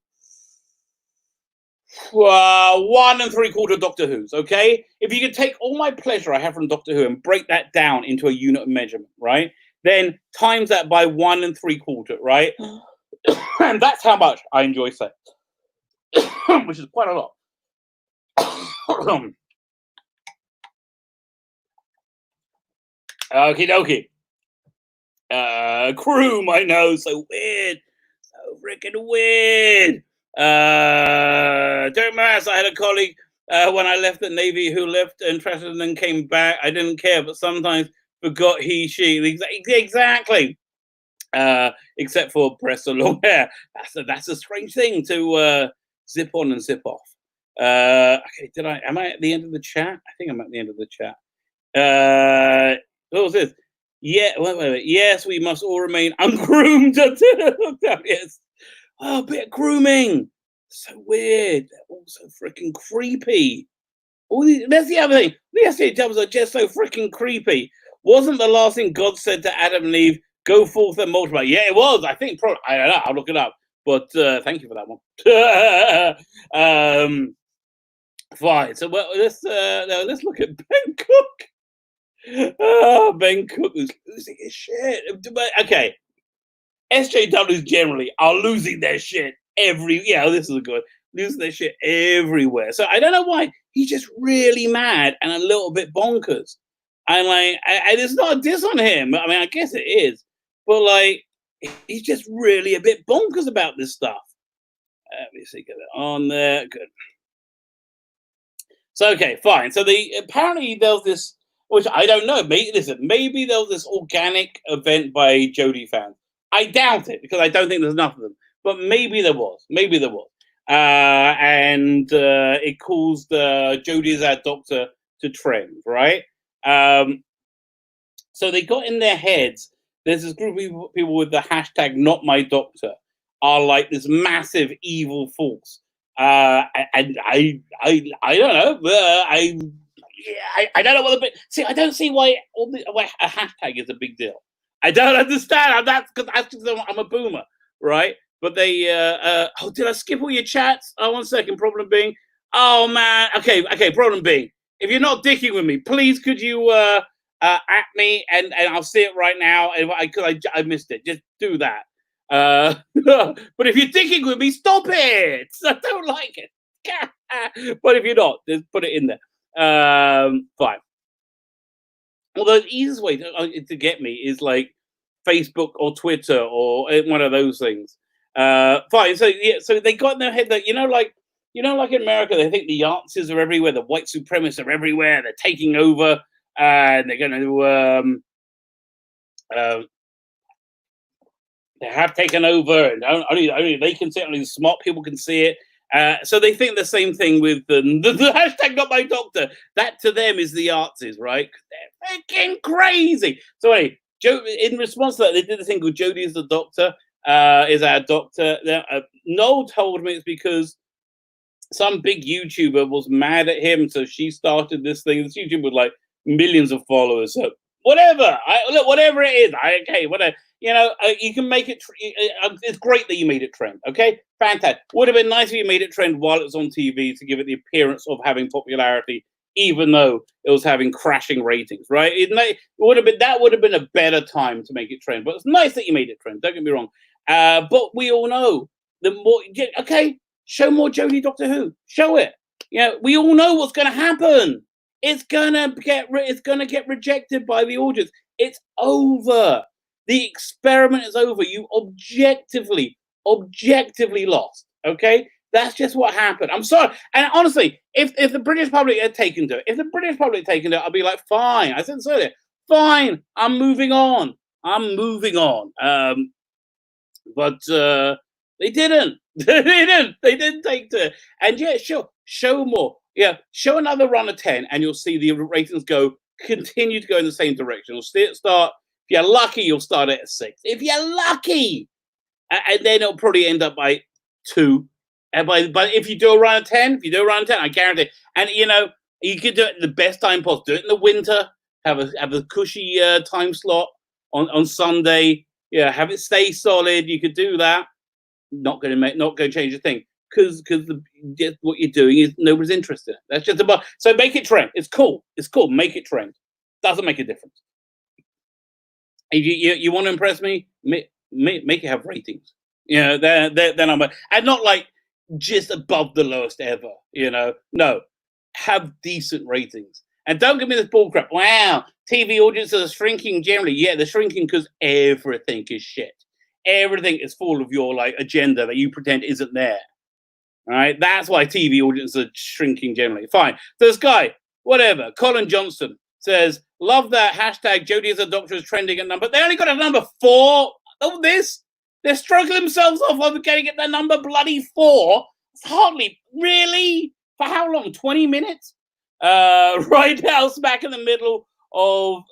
3/4 Doctor Who's, okay? If you could take all my pleasure I have from Doctor Who and break that down into a unit of measurement, right? Then times that by 1 3/4, right? And that's how much I enjoy sex, which is quite a lot. Okie dokie. Croom, I know, so weird. So freaking weird. Don't matter, I had a colleague when I left the Navy who left interested and then came back. I didn't care, but sometimes forgot he, she. Exactly. Except for breasts or long hair. That's a strange thing to zip on and zip off. Okay, am I at the end of the chat? I think I'm at the end of the chat. What was this? Yeah, wait. Yes, we must all remain ungroomed. Yes. Oh, a bit of grooming. So weird. They're all so freaking creepy. That's the other thing. The SJWs are just so freaking creepy. Wasn't the last thing God said to Adam and Eve, go forth and multiply? Yeah, it was. I think probably. I don't know. I'll look it up. But thank you for that one. Fine. So let's look at Ben Cook. Oh, Ben Cook is losing his shit. Okay. SJWs generally are losing their shit this is a good losing their shit everywhere. So I don't know why he's just really mad and a little bit bonkers. And it's not a diss on him. I mean, I guess it is, but like, he's just really a bit bonkers about this stuff. Let me see, get it on there. Good. So okay, fine. So apparently there's this, which I don't know. Maybe there was this organic event by Jodie fans. I doubt it because I don't think there's enough of them. But maybe there was. And it caused Jodie as our doctor to trend, right? So they got in their heads. There's this group of people with the hashtag Not My Doctor are like this massive evil force. And I don't know. I don't know what see. I don't see why a hashtag is a big deal. I don't understand. That's because I'm a boomer, right? But they did I skip all your chats? Oh, 1 second. Problem being, oh man. Okay. Problem being, if you're not dicking with me, please could you at me and I'll see it right now. Because I missed it. Just do that. But if you're dicking with me, stop it. I don't like it. But if you're not, just put it in there. Fine. Although the easiest way to get me is like Facebook or Twitter or one of those things. Fine. So yeah, so they got in their head that like in America, they think the Yazis are everywhere, the white supremacists are everywhere, they're taking over, and they're going to they have taken over, and only they can see it, only smart people can see it. So they think the same thing with the hashtag Not My Doctor. That to them is the Yazis, right? They're freaking crazy. So anyway, in response to that, they did the thing called Jodie is the Doctor, is our doctor. Noel told me it's because some big YouTuber was mad at him, so she started this thing. This YouTuber with like millions of followers. So whatever, whatever it is, whatever. You can make it. It's great that you made it trend. Okay, fantastic. Would have been nice if you made it trend while it was on TV to give it the appearance of having popularity, even though it was having crashing ratings. Right? It would have been a better time to make it trend. But it's nice that you made it trend. Don't get me wrong. But we all know the more. Okay, show more Jodie Doctor Who. Show it. We all know what's going to happen. It's gonna get rejected by the audience. It's over. The experiment is over. You objectively lost. Okay, that's just what happened. I'm sorry. And honestly, if the British public had taken to it, I'd be like, fine. I said so. Fine. I'm moving on. But they didn't. They didn't take to it. And yeah, sure. Show more. Yeah, show another run of 10, and you'll see the ratings continue to go in the same direction. You'll start. If you're lucky, you'll start at 6. If you're lucky, and then it'll probably end up by 2, But if you do a run of 10, I guarantee. And you could do it the best time possible. Do it in the winter. Have a cushy time slot on Sunday. Yeah, have it stay solid. You could do that. Not going to change a thing because what you're doing is nobody's interested. That's just about. So make it trend. It's cool. Make it trend. Doesn't make a difference. If you want to impress me, make it have ratings. Then I'm and not like just above the lowest ever. No, have decent ratings. And don't give me this bullcrap. Wow, TV audiences are shrinking generally. Yeah, they're shrinking because everything is shit. Everything is full of your agenda that you pretend isn't there. All right, that's why TV audiences are shrinking generally. Fine. This guy, whatever, Colin Johnson says, love that hashtag Jodie as a doctor is trending at number. They only got a number 4. Oh, they're struggling themselves off over getting at their number bloody 4. It's hardly really for how long? 20 minutes. Right now, smack in the middle of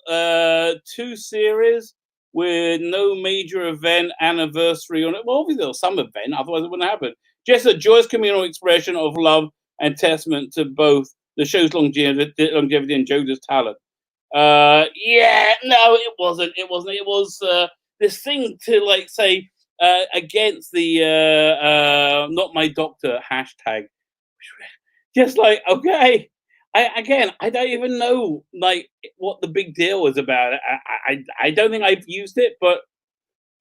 2 series with no major event anniversary on it. Well, obviously there was some event, otherwise it wouldn't happen. Just a joyous communal expression of love and testament to both the show's longevity and Jodie's talent. Yeah, no, it wasn't. It was this thing to say against the not my doctor hashtag. Just okay. I don't even know what the big deal was about it. I don't think I've used it, but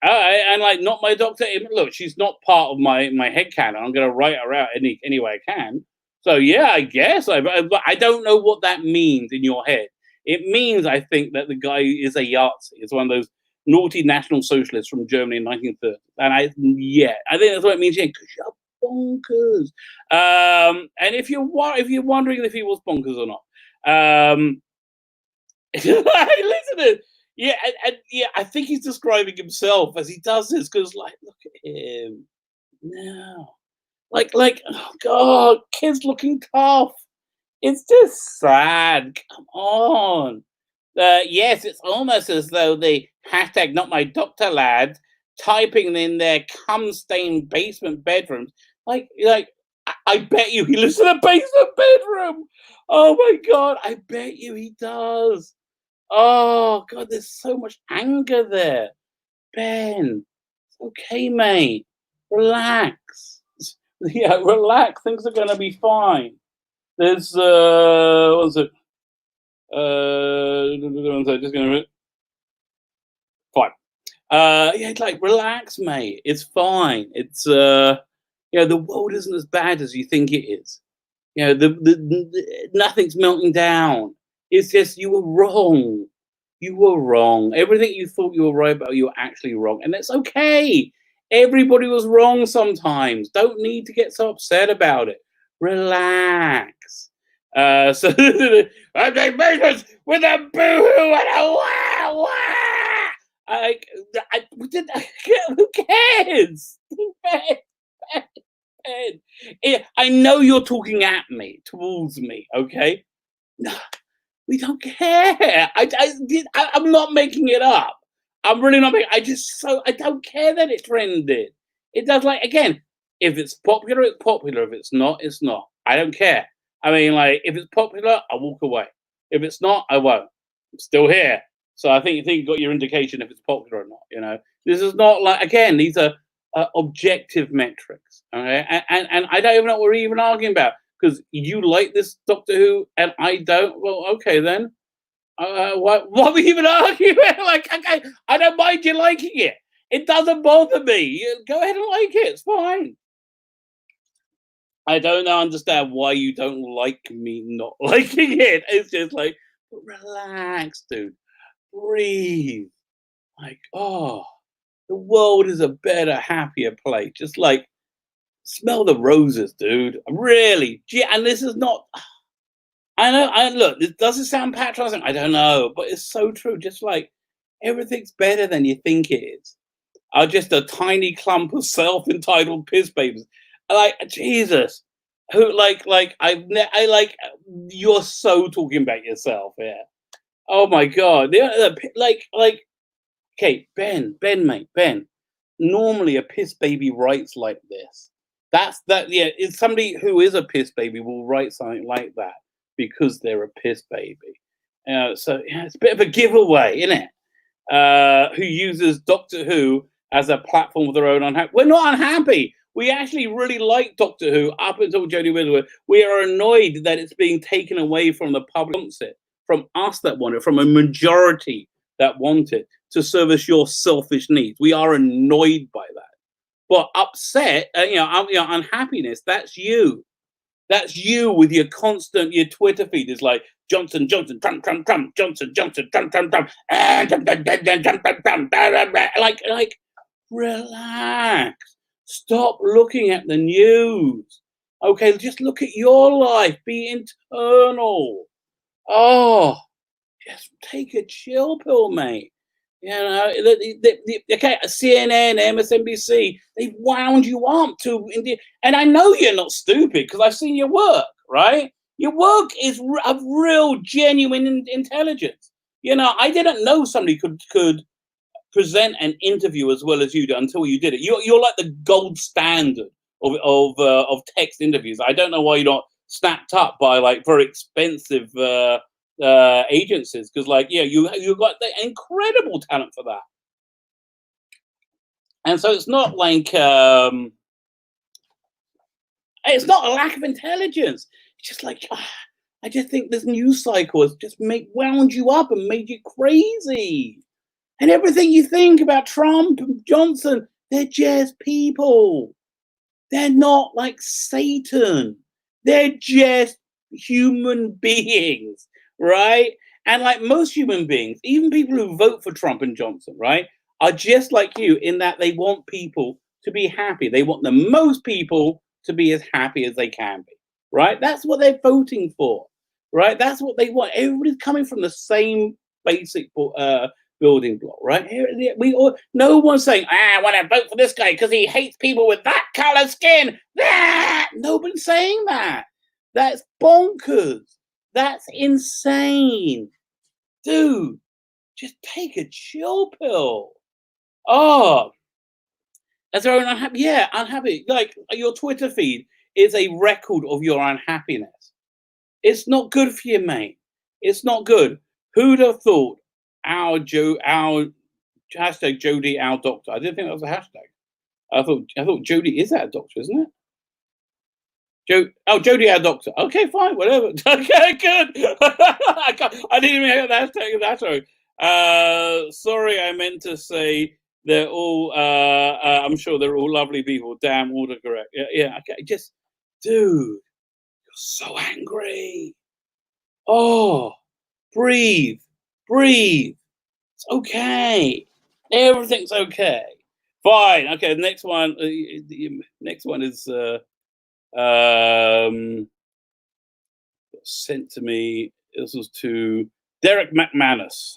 and not my doctor. Look, she's not part of my headcanon. I'm going to write her out any way I can. So yeah, I guess but I don't know what that means in your head. It means I think that the guy is a Yahtzee. It's one of those naughty National Socialists from Germany in 1930. And I think that's what it means. Yeah, because you're bonkers. And if you're wondering if he was bonkers or not, listen to it. Yeah, and I think he's describing himself as he does this because, look at him now, oh God, kids looking tough. It's just sad. Come on. Yes, it's almost as though the hashtag not my doctor lads typing in their cum-stained basement bedrooms. I bet you he lives in a basement bedroom. Oh my God, I bet you he does. Oh God, there's so much anger there. Ben, it's okay, mate. Relax. Yeah, relax. Things are gonna be fine. There's what's it? Just gonna fine. Yeah, relax, mate. It's fine. It's the world isn't as bad as you think it is. Nothing's melting down. It's just you were wrong. You were wrong. Everything you thought you were right about, you were actually wrong, and that's okay. Everybody was wrong sometimes. Don't need to get so upset about it. Relax. So I take measures with a boo-hoo and a wah wah. Who cares? I know you're talking at me, towards me. Okay, no, we don't care. I'm not making it up. I'm really not making. I don't care that it trended. It does. Again, if it's popular, it's popular. If it's not, it's not. I don't care. I mean, if it's popular, I'll walk away. If it's not, I won't. I'm still here. So I think you got your indication if it's popular or not. This is not again. These are objective metrics. Okay, and I don't even know what we're even arguing about because you like this Doctor Who and I don't. Well, okay then. What are we even arguing? Okay, I don't mind you liking it. It doesn't bother me. Go ahead and like it. It's fine. I don't understand why you don't like me not liking it. It's just relax, dude. Breathe. The world is a better, happier place. Just smell the roses, dude. Really. And this is not. I know. Look, does it sound patronizing? I don't know, but it's so true. Just everything's better than you think it is. Just a tiny clump of self-entitled piss babies. Jesus, who you're so talking about yourself here. Oh my God, okay, Ben, mate, Ben. Normally, a piss baby writes like this. That's that. Yeah, it's somebody who is a piss baby will write something like that because they're a piss baby. So yeah, it's a bit of a giveaway, isn't it? Who uses Doctor Who as a platform of their own unhappy. We're not unhappy. We actually really like Doctor Who up until Jodie Whittaker. We are annoyed that it's being taken away from the public that wants it, from us that want it, from a majority that want it to service your selfish needs. We are annoyed by that. But upset, unhappiness, that's you. That's you with your constant, your Twitter feed is like Johnson, Johnson, Trump, Trump, Trump, Johnson, Johnson, Trump, Trump, Trump, like, relax. Stop looking at the news. Okay, just look at your life. Be internal. Oh, just take a chill pill, mate. You know, okay, CNN, MSNBC, they've wound you up to, and I know you're not stupid because I've seen your work, right? Your work is of real, genuine intelligence. You know, I didn't know somebody could present an interview as well as you do until you did it. You're like the gold standard of text interviews. I don't know why you're not snapped up by like very expensive agencies, because like you got the incredible talent for that. And so it's not like it's not a lack of intelligence. It's just like I just think this news cycle has just wound you up and made you crazy. And everything you think about Trump and Johnson, they're just people. They're not like Satan. They're just human beings, right? And like most human beings, even people who vote for Trump and Johnson, right, are just like you in that they want people to be happy. They want the most people to be as happy as they can be, right? That's what they're voting for, right? That's what they want. Everybody's coming from the same basic building block, right? No one's saying, I want to vote for this guy because he hates people with that color skin. Nobody's saying that. That's bonkers. That's insane. Dude, just take a chill pill. Oh, as they're unhappy. Yeah, unhappy. Like your Twitter feed is a record of your unhappiness. It's not good for you, mate. It's not good. Who'd have thought our hashtag Jodie, our doctor? I didn't think that was a hashtag. I thought Jodie, is that a doctor, isn't it? Jodie, our doctor. Okay, fine, whatever. Okay, good. I didn't even hear the hashtag. That's right. Sorry, I meant to say they're all. I'm sure they're all lovely people. Damn, autocorrect. Yeah. Okay, just, dude, you're so angry. Oh, breathe. It's okay. Everything's okay. Fine. Okay. The next one. The next one is sent to me. This was to Derek McManus.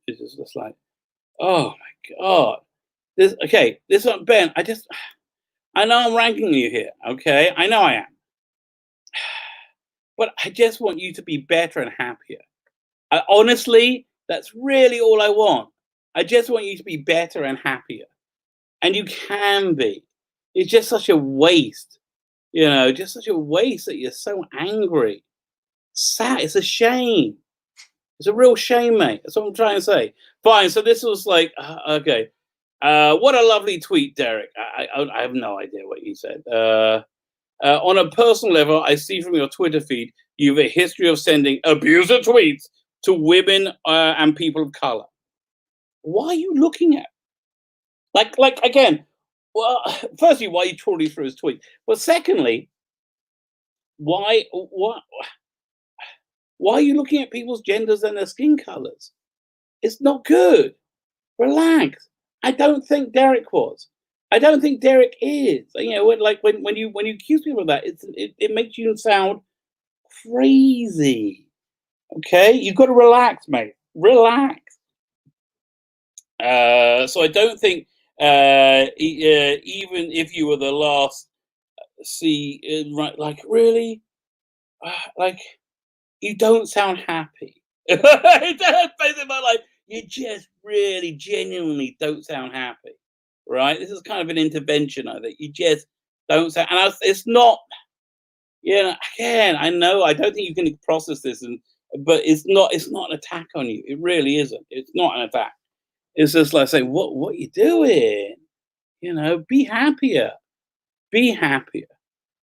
This is just like, oh my god. This one, Ben. I know I'm ranking you here. Okay, I know I am. But I just want you to be better and happier. Honestly, that's really all I want. I just want you to be better and happier. And you can be. It's just such a waste. Just such a waste that you're so angry. Sad. It's a shame. It's a real shame, mate. That's what I'm trying to say. Fine. So this was like, okay. What a lovely tweet, Derek. I have no idea what you said. On a personal level, I see from your Twitter feed, you have a history of sending abuser tweets to women and people of color. Why are you looking at? Like again, well, firstly, why are you trawling through his tweet? Well, secondly, why are you looking at people's genders and their skin colors? It's not good. Relax. I don't think Derek was. I don't think Derek is. When you accuse people of that, it makes you sound crazy. Okay, you've got to relax, mate. Relax. So I don't think even if you were the last, right? Like really, like you don't sound happy. It does, basically, like you just really genuinely don't sound happy. right? This is kind of an intervention, I think. You just don't say, and it's not, again, I know, I don't think you can process this, but it's not an attack on you. It really isn't. It's not an attack. It's just like saying, what you doing? Be happier. Be happier.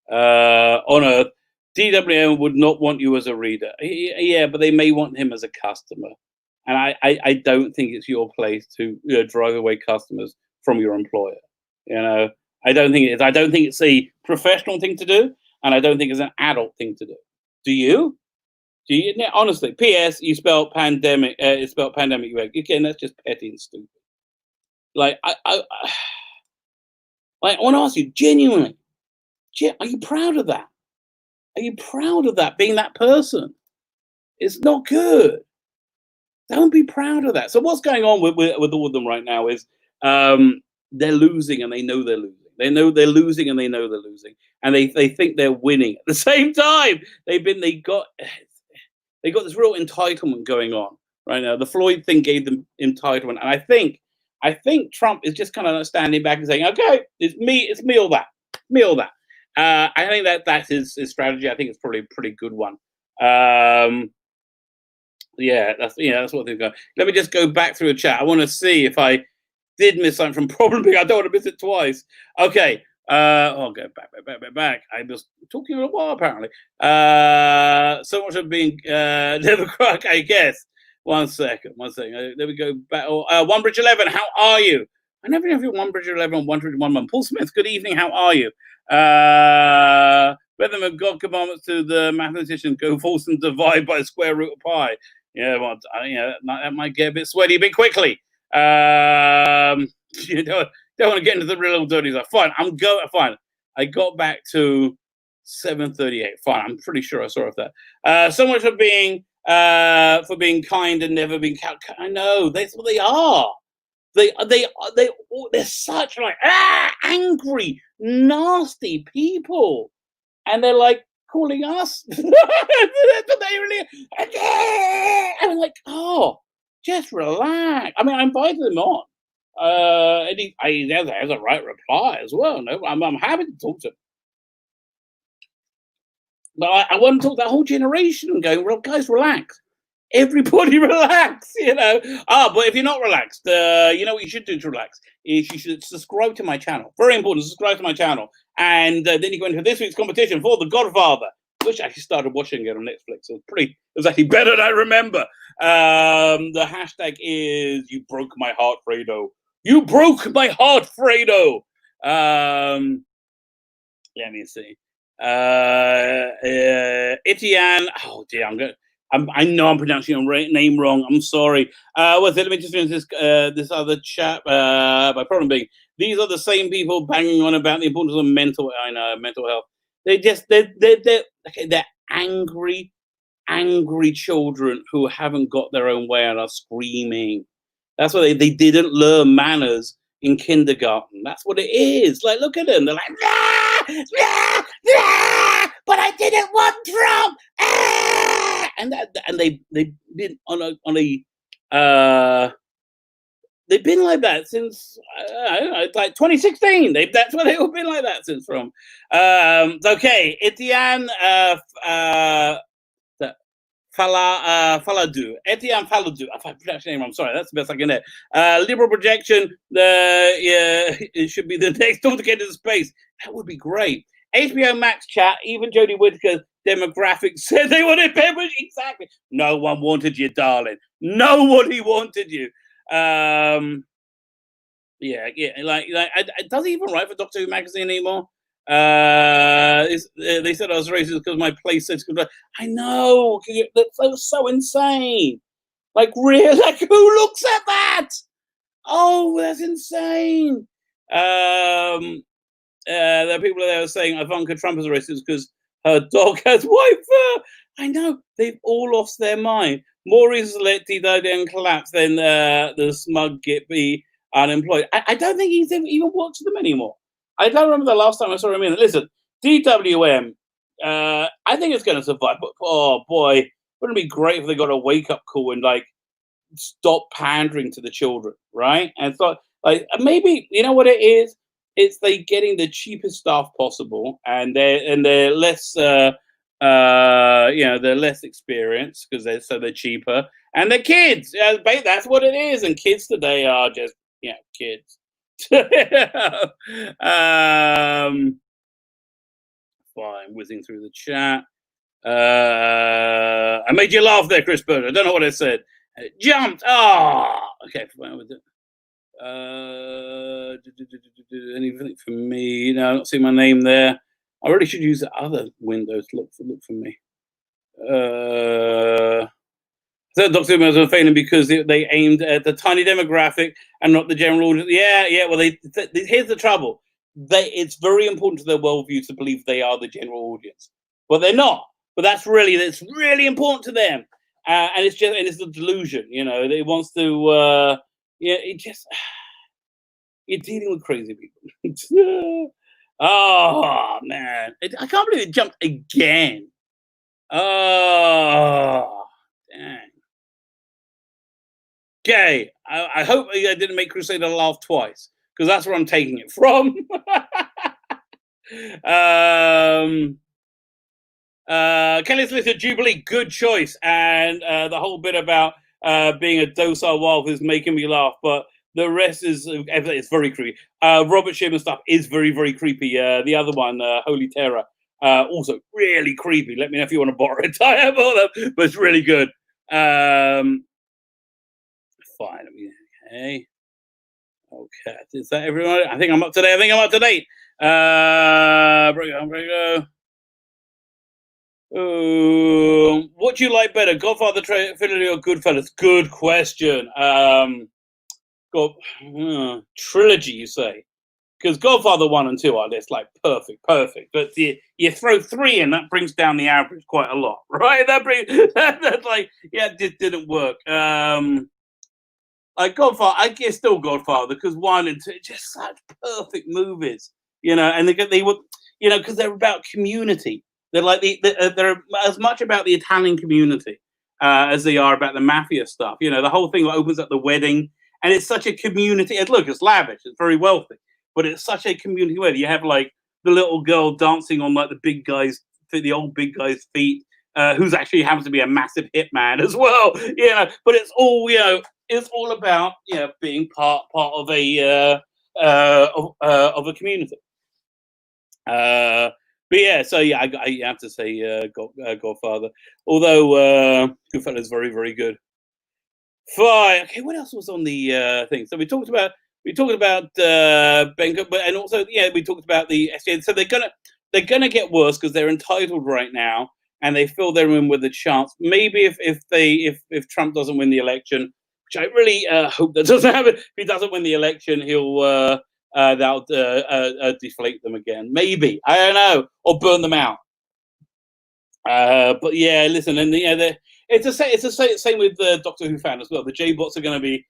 On Earth, DWM would not want you as a reader. Yeah, but they may want him as a customer. And I don't think it's your place to drive away customers from your employer. I don't think it is. I don't think it's a professional thing to do, and I don't think it's an adult thing to do. Do you? Yeah, honestly, P.S. You spelled pandemic. It's spelled pandemic. Again, that's just petty and stupid. Like I want to ask you genuinely. Are you proud of that? Are you proud of that, being that person? It's not good. Don't be proud of that. So what's going on with all of them right now is they're losing and they know they're losing. They know they're losing and they know they're losing. And they think they're winning. At the same time, they got this real entitlement going on right now. The Floyd thing gave them entitlement. And I think Trump is just kind of standing back and saying, okay, it's me or that. Me or that. I think that's his strategy. I think it's probably a pretty good one. That's what they've got. Let me just go back through the chat. I want to see if I did miss something from Problem Big. I don't want to miss it twice. Okay. I'll go back. I was talking a while apparently. So much of being never crack, I guess. One second. There we go back. One Bridge 11. How are you? I never know if you're One Bridge 11 or 1 Bridge 1. Paul Smith. Good evening. How are you? Whether of God commandments to the mathematician, go force and divide by square root of pi. Yeah, well, that might get a bit sweaty a bit quickly. You don't want to get into the real dirty stuff. Fine, fine. I got back to 7:38. Fine, I'm pretty sure I saw that. So much for being kind and never being. I know that's what they are. They're such like angry, nasty people, and they're like calling us. But they really, and I'm like, oh, just relax. I mean, I invited them on. And he has a right reply as well. No, I'm happy to talk to him. But I want to talk to that whole generation and go, well, guys, relax. Everybody relax, but if you're not relaxed, what you should do to relax is you should subscribe to my channel. Very important, subscribe to my channel. And then you go into this week's competition for The Godfather, which I actually started watching it on Netflix. It was actually better than I remember. The hashtag is "You broke my heart, Fredo." You broke my heart, Fredo. Let me see. Etienne. Oh dear, I know I'm pronouncing your name wrong. I'm sorry. Let me just finish this other chat. My problem being, these are the same people banging on about the importance of mental health. They're angry children who haven't got their own way and are screaming. That's why they didn't learn manners in kindergarten. That's what it is. Like, look at them. They're like, but I didn't want Trump. And they've been they've been like that since like 2016. That's what they've been like that since from. Okay, Etienne Faladou. Etienne Faladou. If I pronounce your name, I'm sorry. That's the best I can do. Liberal projection. It should be the next door to get into space. That would be great. HBO Max chat. Even Jodie Whittaker's demographic said they wanted Pepper. Exactly. No one wanted you, darling. Nobody wanted you. Like does he even write for Doctor Who magazine anymore? They said I was racist because my place says I know, that's so insane. Like, really? Like, who looks at that? Oh, that's insane. There are people that are saying Ivanka Trump is racist because her dog has white fur. I know, they've all lost their mind. More reasons to let DWM collapse than the smug be unemployed. I don't think he's even works for them anymore. I don't remember the last time I saw him in. Listen, DWM, I think it's going to survive. But, oh, boy, wouldn't it be great if they got a wake-up call and, like, stop pandering to the children, right? And so, Like maybe you know what it is. It's they getting the cheapest staff possible, and they're less they're less experienced because they're cheaper, and they're kids. That's what it is. And kids today are just kids. Fine, whizzing through the chat. I made you laugh there, Chris Bird. I don't know what I said. Jumped. Okay. Fine with it. Anything for me? No, I don't see my name there. I really should use the other windows to look for me. So Dr. Who was failing because they aimed at the tiny demographic and not the general audience. Yeah. Well, here's the trouble. It's very important to their worldview to believe they are the general audience, but they're not. But that's really important to them, and it's a delusion. It wants to. You're dealing with crazy people. Oh man, I can't believe it jumped again. Oh dang. Okay, I hope I didn't make Crusader laugh twice, because that's where I'm taking it from. Kelly's listed Jubilee, good choice, and the whole bit about being a docile wolf is making me laugh, but the rest is it's very creepy. Robert Sherman stuff is very, very creepy. The other one, Holy Terror, also really creepy. Let me know if you want to borrow it. I have all of them, but it's really good. Fine. Okay. Is that everyone? I think I'm up to date. Bring go. What do you like better, Godfather Trilogy or Goodfellas? Good question. Trilogy, you say? Because Godfather 1 and 2 are just like perfect. But you throw 3 in, that brings down the average quite a lot, right? That's like, it just didn't work. Like Godfather, I guess still Godfather, because 1 and 2 are just such perfect movies, and they were, because they're about community. They're like they're as much about the Italian community as they are about the mafia stuff. The whole thing opens up the wedding, and it's such a community. And look, it's lavish, it's very wealthy, but it's such a community wedding. You have like the little girl dancing on like the old big guy's feet, who's actually happens to be a massive hitman as well. But it's all it's all about being part of a community. But I have to say Godfather. Although Goodfellas is very, very good. Fine. Okay, what else was on the thing? So we talked about Ben, but and also we talked about the SJ. So they're gonna get worse because they're entitled right now, and they feel they're in with a chance. Maybe if Trump doesn't win the election, which I really hope that doesn't happen. If he doesn't win the election, that'll deflate them again. Maybe, I don't know, or burn them out. But listen, and it's the same with the Doctor Who fan as well. The J-bots are going to be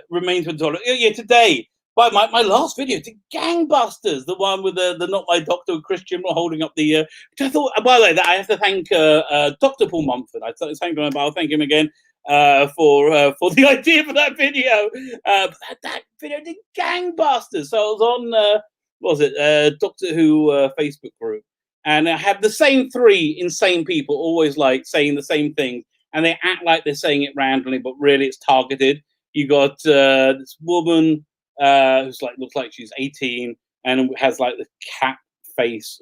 remains for dollar. Today, by my last video, to gangbusters, the one with the not my Doctor Christian holding up the. Which I thought, by the way, that I have to thank Dr. Paul Mumford. I thank him, but I'll thank him again for the idea for that video. That video did gangbusters. So I was on what was it Doctor Who Facebook group. And I have the same 3 insane people always like saying the same thing, and they act like they're saying it randomly, but really it's targeted. You got this woman who's like looks like she's 18 and has like the cat face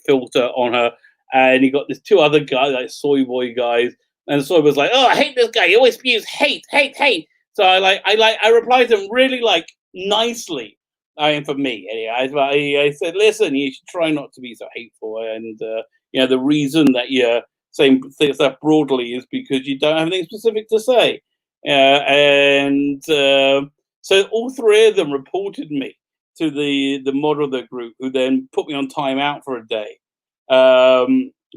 filter on her, and you got these 2 other guys, like soy boy guys, and the soy boy's like, "Oh, I hate this guy. He always spews hate." So I replied to him really like nicely. For me, anyway, I said, listen, you should try not to be so hateful, and the reason that you're saying stuff broadly is because you don't have anything specific to say, so all 3 of them reported me to the model of the group, who then put me on timeout for a day. But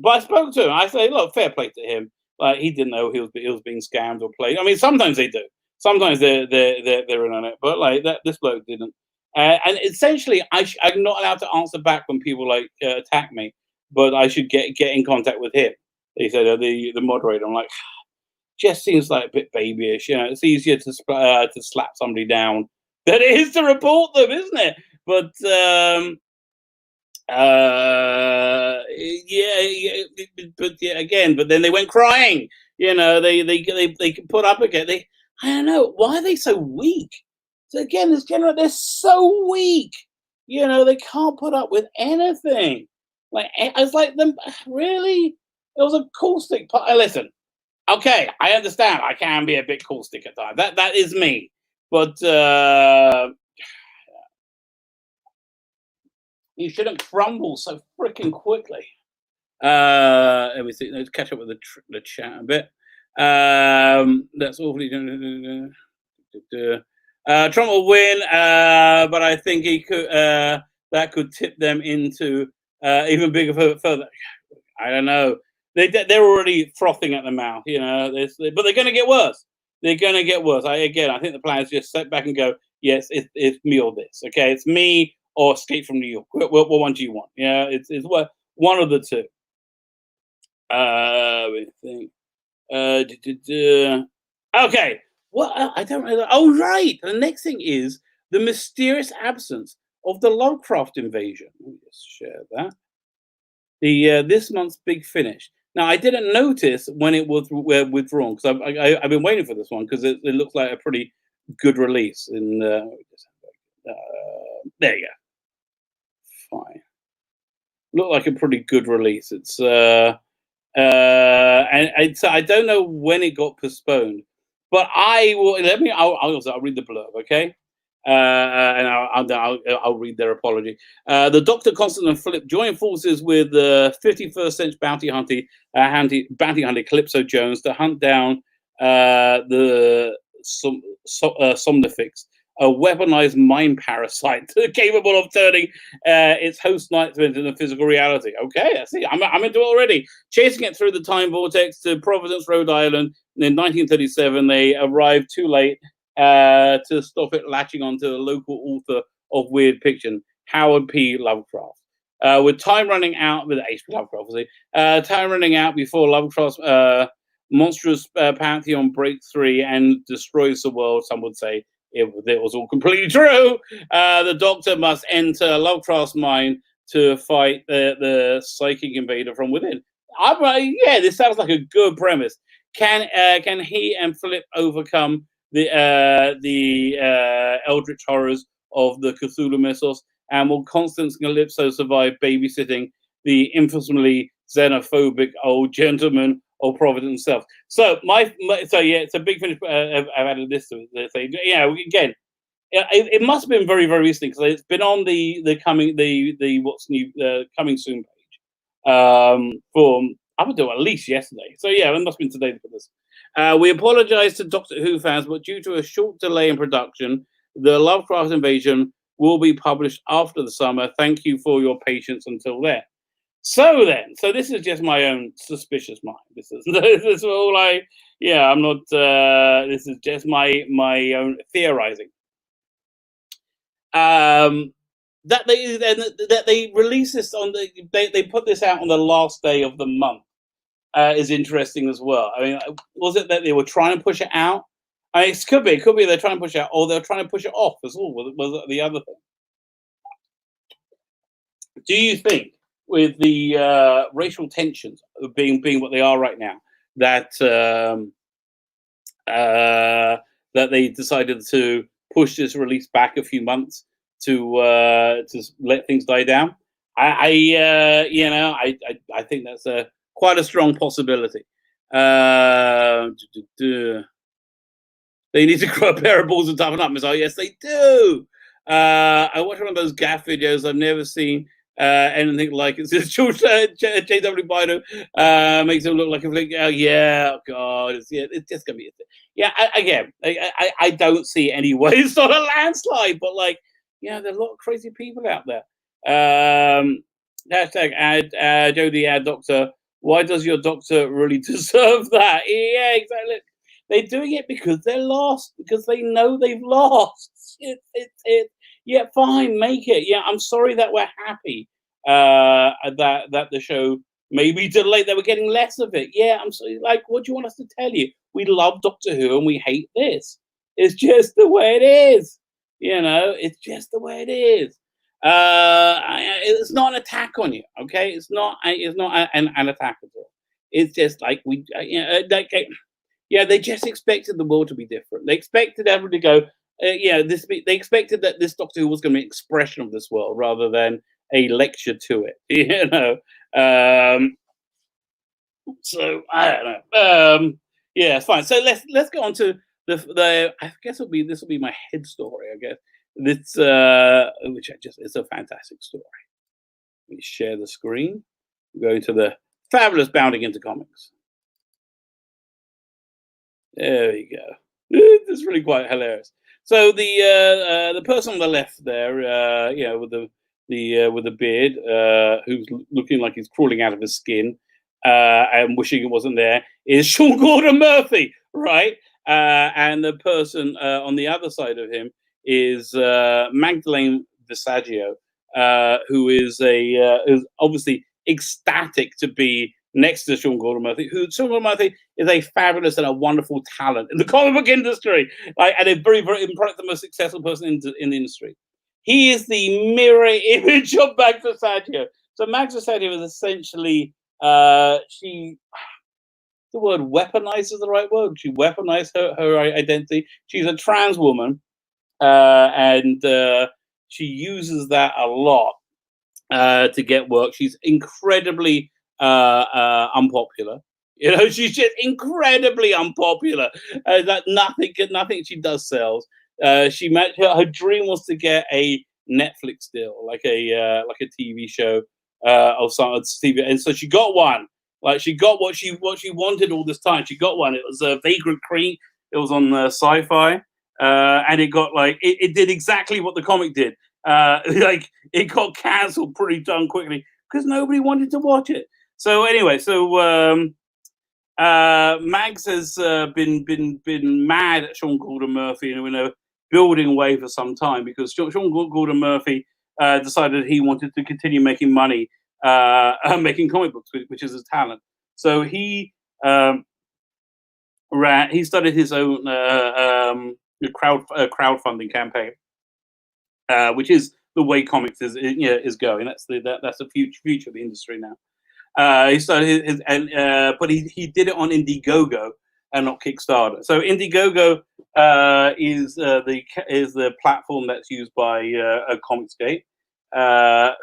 I spoke to him. I say, look, fair play to him. Like, he didn't know he was being scammed or played. I mean, sometimes they do. Sometimes they're in on it, but like that, this bloke didn't. And essentially, I'm not allowed to answer back when people attack me, but I should get in contact with him. They said the moderator. I'm like, just seems like a bit babyish. It's easier to slap somebody down that it is to report them, isn't it? But again, but then they went crying. They put up again. I don't know, why are they so weak? So again, this general, they're so weak. They can't put up with anything. Like, I was like, them really. It was a caustic. Listen, okay, I understand. I can be a bit caustic at times. That is me. But you shouldn't crumble so freaking quickly. Let me see. Let's catch up with the chat a bit. That's awfully. Trump will win, but I think he could. That could tip them into even bigger further. I don't know. They're already frothing at the mouth, but they're going to get worse. They're going to get worse. I think the plan is just step back and go, yes, it's me or this. Okay, it's me or Escape from New York. What one do you want? It's one of the two. I think. Okay. Well, I don't know. Oh, right. The next thing is the mysterious absence of the Lovecraft invasion. Let me just share that. This month's big finish. Now, I didn't notice when it was withdrawn because I've been waiting for this one because it looks like a pretty good release. There you go. Fine. Looked like a pretty good release. It's and so I don't know when it got postponed, but I will. I'll read the blurb, okay? And I'll read their apology. The Doctor, Constance, and Philip join forces with the 51st century bounty hunter Calypso Jones to hunt down the Somnifix, a weaponized mind parasite capable of turning its host nightmares into physical reality. Okay, I see. I'm into it already. Chasing it through the time vortex to Providence, Rhode Island in 1937, they arrived too late to stop it latching onto the local author of weird fiction, Howard P. Lovecraft. With time running out, with H.P. Lovecraft, obviously, time running out before Lovecraft's monstrous pantheon breaks free and destroys the world, some would say it was all completely true. The Doctor must enter Lovecraft's mind to fight the psychic invader from within. This sounds like a good premise. Can he and Philip overcome the eldritch horrors of the Cthulhu mythos, and will Constance Calypso survive babysitting the infamously xenophobic old gentleman of Providence himself? So it's a big finish. I've added this to it. Again, it must have been very, very recent because it's been on the what's new coming soon page for up until at least yesterday. So it must have been today for this. We apologize to Doctor Who fans, but due to a short delay in production, the Lovecraft invasion will be published after the summer. Thank you for your patience until then. So this is just my own suspicious mind. This is all I'm not. This is just my own theorizing. That they release this on they put this out on the last day of the month. Is interesting as well. I mean, was it that they were trying to push it out? It could be they're trying to push it out, or they're trying to push it off as well. Was it the other thing? Do you think, with the racial tensions being what they are right now, that that they decided to push this release back a few months to let things die down? I think that's quite a strong possibility. They need to grow a pair of balls and toughen up, Miss. Oh, yes, they do. I watched one of those gaff videos. I've never seen anything like it. Since George J.W. Biden makes him look like a flick. Oh, yeah, oh, God. It's just going to be a thing. Yeah, I don't see any way it's not a landslide, but there are a lot of crazy people out there. Hashtag add Jody, add Doctor. Why does your Doctor really deserve that? Yeah, exactly. They're doing it because they're lost, because they know they've lost. Yeah, fine, make it. Yeah, I'm sorry that we're happy that the show may be delayed, that we're getting less of it. Yeah, I'm sorry. What do you want us to tell you? We love Doctor Who and we hate this. It's just the way it is. You know, it's just the way it is. It's not an attack on you, okay? It's not. It's not an attack at all. It's just like yeah, they just expected the world to be different. They expected everyone to go. They expected that this Doctor Who was going to be an expression of this world rather than a lecture to it. You know. So I don't know. Yeah, it's fine. So let's go on to the. I guess this will be my head story. I guess this which it's a fantastic story. Let me share the screen. Go into the fabulous bounding into comics. There we go. This is really quite hilarious. So the person on the left there, with the beard, who's looking like he's crawling out of his skin, and wishing it wasn't there, is Sean Gordon Murphy, right? And the person on the other side of him is Magdalene Visaggio, who is who's obviously ecstatic to be next to Sean Gordon Murphy. Sean Gordon Murphy is a fabulous and a wonderful talent in the comic book industry, and a very, very probably the most successful person in the industry. He is the mirror image of Max Visaggio. So Max Visaggio is essentially the word weaponized is the right word. She weaponized her identity. She's a trans woman, and she uses that a lot to get work. She's incredibly unpopular. You know, she's just incredibly unpopular. That nothing she does sells. Her dream was to get a Netflix deal, like a TV show of some TV, and so she got one. Like she got what she wanted all this time. She got one. It was a Vagrant Creek. It was on Sci-Fi, and it got it did exactly what the comic did. Like it got cancelled pretty darn quickly because nobody wanted to watch it. So anyway, Mags has been mad at Sean Gordon Murphy and building away for some time because Sean Gordon Murphy decided he wanted to continue making money making comic books, which is his talent. So he started his own crowdfunding campaign, which is the way comics is going. That's the future of the industry now. He started but he did it on Indiegogo and not Kickstarter. So Indiegogo is the platform that's used by Comicsgate,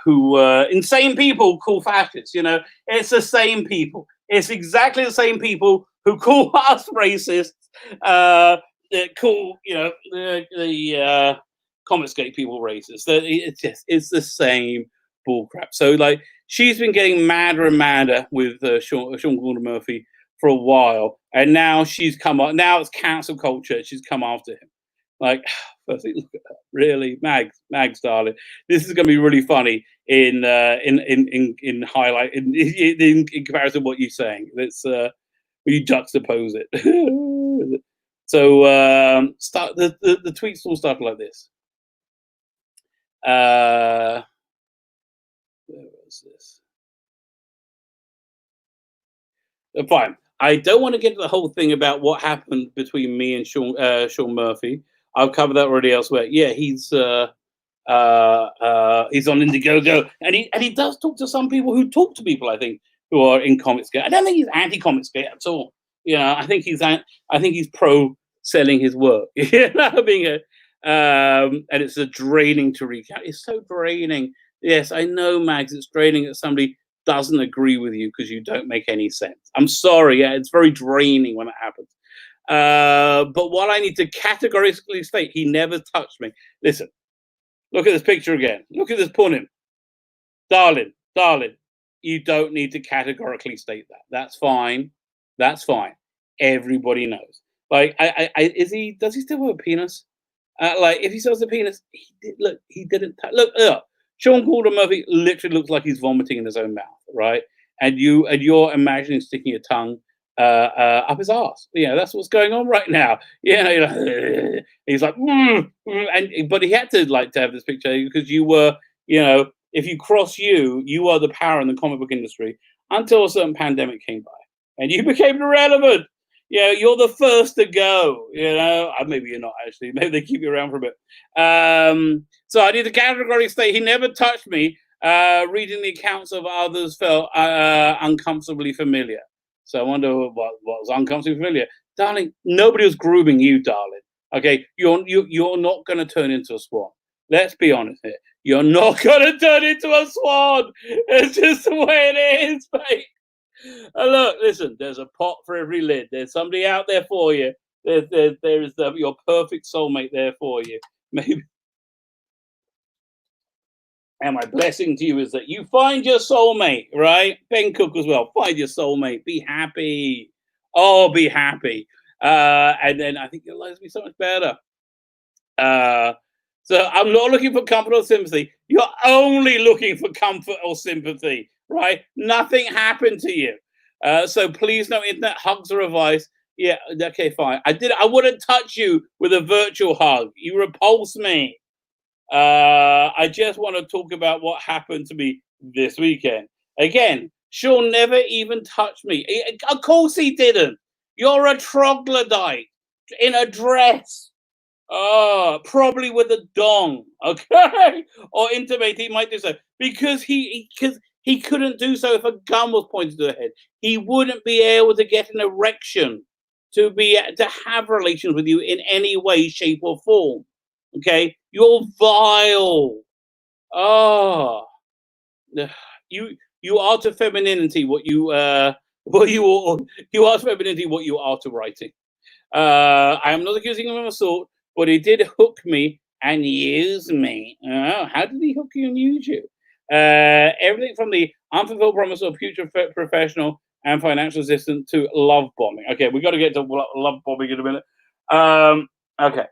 who insane people call fascists. You know, it's the same people. It's exactly the same people who call us racists. Call the Comicsgate people racist. It's the same bullcrap. So she's been getting madder and madder with Sean Gordon Murphy for a while, and now she's come up. Now it's cancel culture. She's come after him. Look at her. Really, Mags, darling. This is going to be really funny in highlight in comparison to what you're saying. Let's you juxtapose it. So start the tweets all start like this. Where was this? Fine. I don't want to get to the whole thing about what happened between me and Sean Murphy. I've covered that already elsewhere. Yeah, he's on Indiegogo, and he does talk to some people who talk to people. I think who are in Comicsgate. I don't think he's anti-Comicsgate at all. You know, I think he's pro selling his work. You know, and it's a draining to recount. It's so draining. Yes, I know, Mags. It's draining that somebody doesn't agree with you because you don't make any sense. I'm sorry. Yeah, it's very draining when it happens. But what I need to categorically state, he never touched me. Listen, look at this picture again. Look at this punning. Darling, you don't need to categorically state that. That's fine. Everybody knows. Does he still have a penis? If he still has a penis, he didn't. Look. Sean Gordon Murphy literally looks like he's vomiting in his own mouth, right? And you're imagining sticking your tongue up his ass. Yeah, that's what's going on right now. Yeah, he's like, but he had to to have this picture because you were, if you cross you are the power in the comic book industry until a certain pandemic came by and you became irrelevant. you're the first to go. Maybe you're not actually. Maybe they keep you around for a bit. So I need to categorically state he never touched me. Reading the accounts of others felt uncomfortably familiar. So I wonder what was uncomfortably familiar, darling. Nobody was grooming you, darling. Okay, you're not going to turn into a swan. Let's be honest here. You're not going to turn into a swan. It's just the way it is, mate. Look, listen, there's a pot for every lid. There's somebody out there for you. There is your perfect soulmate there for you. Maybe. And my blessing to you is that you find your soulmate, right? Ben Cook as well. Find your soulmate. Be happy. Oh, be happy. And then I think your life will be so much better. So I'm not looking for comfort or sympathy. You're only looking for comfort or sympathy, right? Nothing happened to you. So please no internet hugs or advice. Yeah, okay, fine. I wouldn't touch you with a virtual hug. You repulse me. I just want to talk about what happened to me this weekend. Again, she'll never even touch me. Of course he didn't. You're a troglodyte in a dress. Probably with a dong, okay? Or intimate he might do so. Because he couldn't do so if a gun was pointed to the head. He wouldn't be able to get an erection to have relations with you in any way, shape, or form. Okay? You're vile. You are to femininity what you are to femininity what you are to writing. I am not accusing him of assault, but he did hook me and use me. How did he hook you and use you? Everything from the unfulfilled promise of future professional and financial assistant to love bombing. Okay, we got to get to love bombing in a minute. Okay.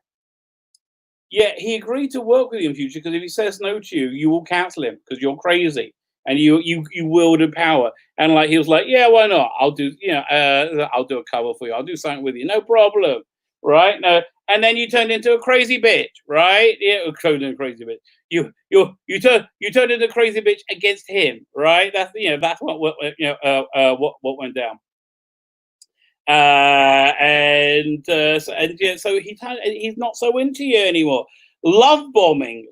Yeah, he agreed to work with you in future because if he says no to you, you will cancel him because you're crazy and you wielded power. And like he was like, yeah, why not? I'll do I'll do a cover for you. I'll do something with you, no problem, right? No, and then you turned into a crazy bitch, right? Yeah, turned into a crazy bitch. You turned into a crazy bitch against him, right? That's what went down. So he's not so into you anymore. Love bombing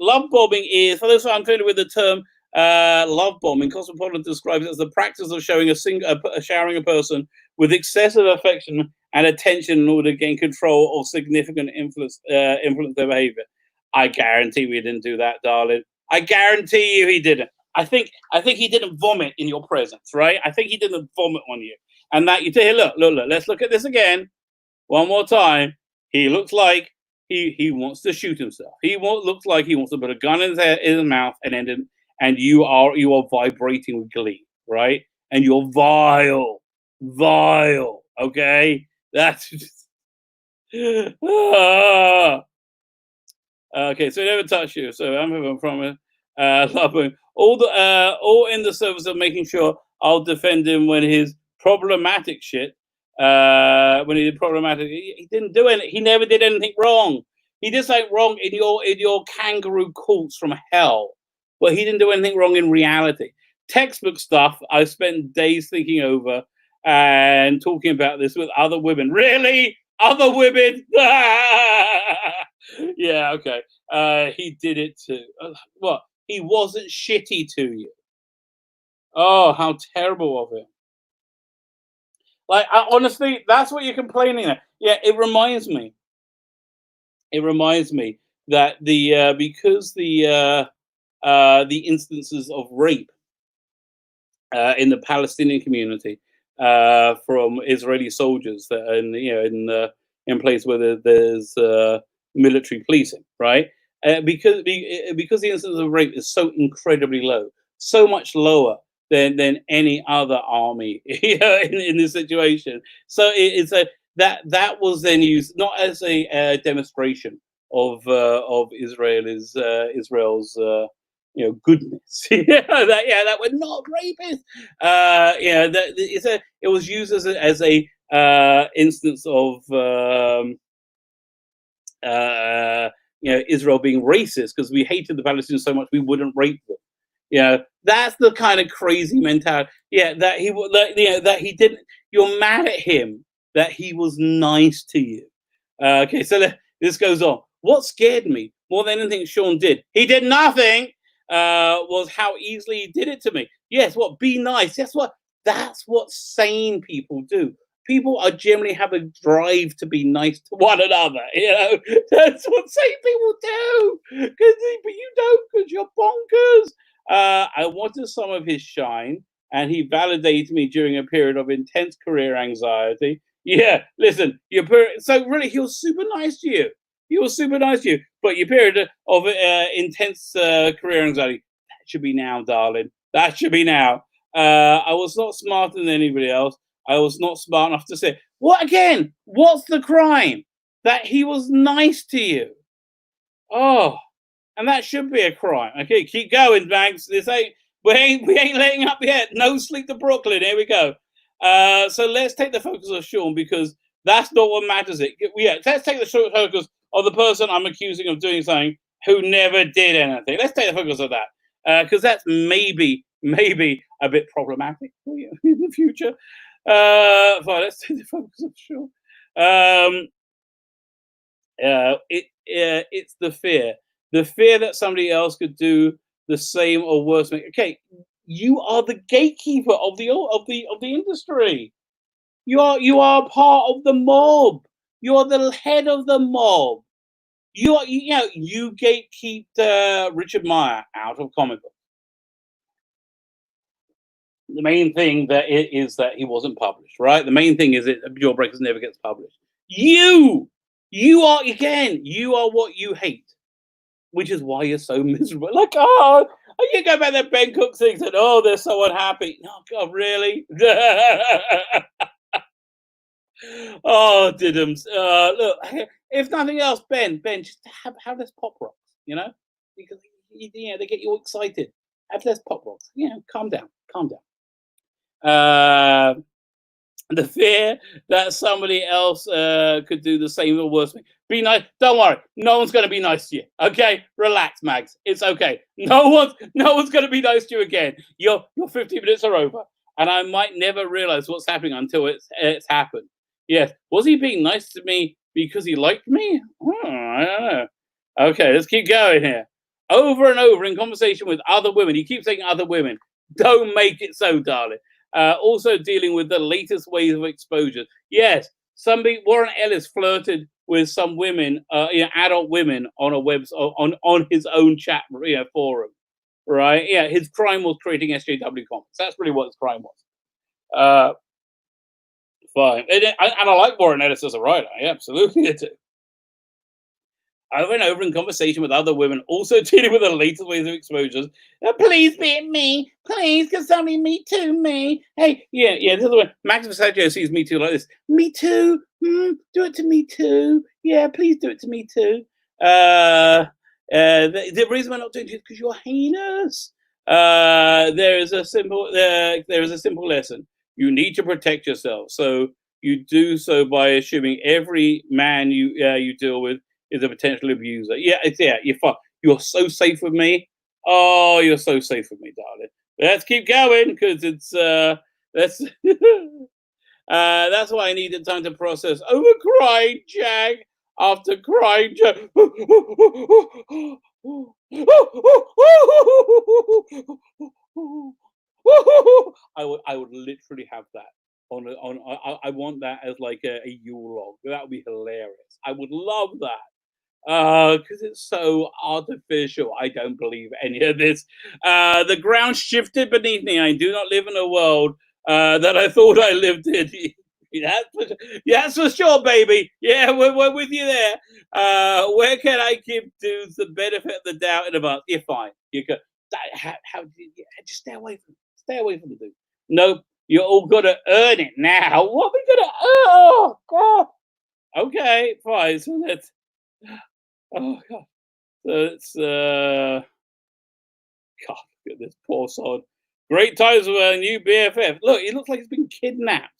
is, for those who are unfamiliar with the term love bombing, Cosmopolitan describes it as the practice of showering a person with excessive affection and attention in order to gain control or significant influence their behavior. I guarantee we didn't do that, darling. I guarantee you he didn't. I think he didn't vomit in your presence, right? I think he didn't vomit on you. And that you say, look, let's look at this again. One more time. He looks like he wants to shoot himself. Looks like he wants to put a gun in his mouth and end it. And you are vibrating with glee, right? And you're vile. Okay, that's okay. So he never touched you. So I'm from it. All in the service of making sure I'll defend him when his problematic shit. When he did problematic, he didn't do anything. He never did anything wrong. He did something wrong in your kangaroo courts from hell, but he didn't do anything wrong in reality. Textbook stuff. I spent days thinking over and talking about this with other women. Really, other women? Yeah, okay. He did it too. What? He wasn't shitty to you. Oh, how terrible of him. Like, honestly, that's what you're complaining at. Yeah, it reminds me that because the instances of rape in the Palestinian community from Israeli soldiers that are in place where there's military policing, right? Because the incidence of rape is so incredibly low, so much lower than any other army in this situation. So that was then used not as a demonstration of Israel's goodness. that we're not rapists. It was used as a instance of Israel being racist because we hated the Palestinians so much we wouldn't rape them. That's the kind of crazy mentality. That he didn't. You're mad at him that he was nice to you. Okay, so this goes on. What scared me more than anything Sean did, he did nothing, was how easily he did it to me. Yes, what? Be nice. That's what sane people do. People are generally have a drive to be nice to one another. You know, that's what sane people do. But you don't, because you're bonkers. I wanted some of his shine, and he validated me during a period of intense career anxiety. Yeah, listen, so really, he was super nice to you. He was super nice to you, but your period of intense career anxiety, that should be now, darling. That should be now. I was not smarter than anybody else. I was not smart enough to say, what again? What's the crime? That he was nice to you. Oh, and that should be a crime. Okay, keep going, Banks. We ain't letting up yet. No sleep to Brooklyn. Here we go. So let's take the focus of Sean, because that's not what matters. Let's take the focus of the person I'm accusing of doing something who never did anything. Let's take the focus of that, because that's maybe a bit problematic for you in the future. Fine, let's take the focus of Sean. It's the fear that somebody else could do the same or worse. Okay, you are the gatekeeper of the industry. You are part of the mob. You are the head of the mob. You gatekeep Richard Meyer out of comic books. The main thing is that he wasn't published, right? The main thing is that Jawbreakers never gets published. You are what you hate, which is why you're so miserable. Like, you go back to Ben Cook things and they're so unhappy. Oh God, really? Oh, Diddums. Look, if nothing else, Ben, just have less pop rocks, because they get you all excited. Have less pop rocks. Calm down. The fear that somebody else could do the same or worse thing. Be nice. Don't worry. No one's going to be nice to you. Okay, relax, Mags. It's okay. No one's going to be nice to you again. Your 15 minutes are over, and I might never realize what's happening until it's happened. Yes. Was he being nice to me because he liked me? I don't know. Okay, let's keep going here. Over and over in conversation with other women. He keeps saying other women. Don't make it so, darling. Also dealing with the latest ways of exposure. Yes, Warren Ellis flirted with some women, adult women, on a on his own chat forum, right? Yeah, his crime was creating SJW comics. That's really what his crime was. Fine, and I like Warren Ellis as a writer. Yeah, absolutely, I do. Over and over in conversation with other women, also dealing with the latest ways of exposures. Please be me, please, because somebody me too, me. Hey, yeah. This is the way Max Visaggio sees me too like this. Me too. Do it to me too. Yeah, please do it to me too. The reason we're not doing it is because you're heinous. There is a simple lesson. You need to protect yourself. So you do so by assuming every man you deal with is a potential abuser. You're so safe with me. Oh, you're so safe with me, darling. Let's keep going, because it's that's that's why I needed time to process. Over crying, Jag. After crying, Jag. I would literally have that I want that as like a Yule log. That would be hilarious. I would love that. Because it's so artificial. I don't believe any of this. The ground shifted beneath me. I do not live in a world that I thought I lived in. That's for sure, baby. Yeah, we're with you there. Where can I give dudes the benefit of the doubt in advance? You're fine. You can. Just stay away from it. Stay away from the dude. Nope. You're all gonna earn it now. What are we gonna earn? Oh God. Okay, fine. So let's. Oh God. So it's God, look at this poor sod. Great times with a new BFF. Look, it looks like he's been kidnapped.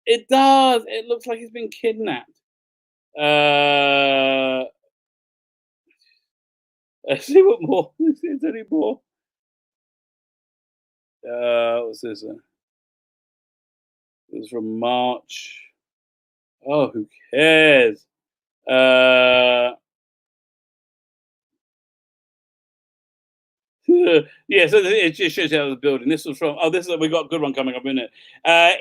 It does. It looks like he's been kidnapped. Let's see what more. Is there any more? What's this? This is from March. Oh, who cares? Yeah, so it just shows you how the building. This was from. Oh, this is we got a good one coming up, isn't it?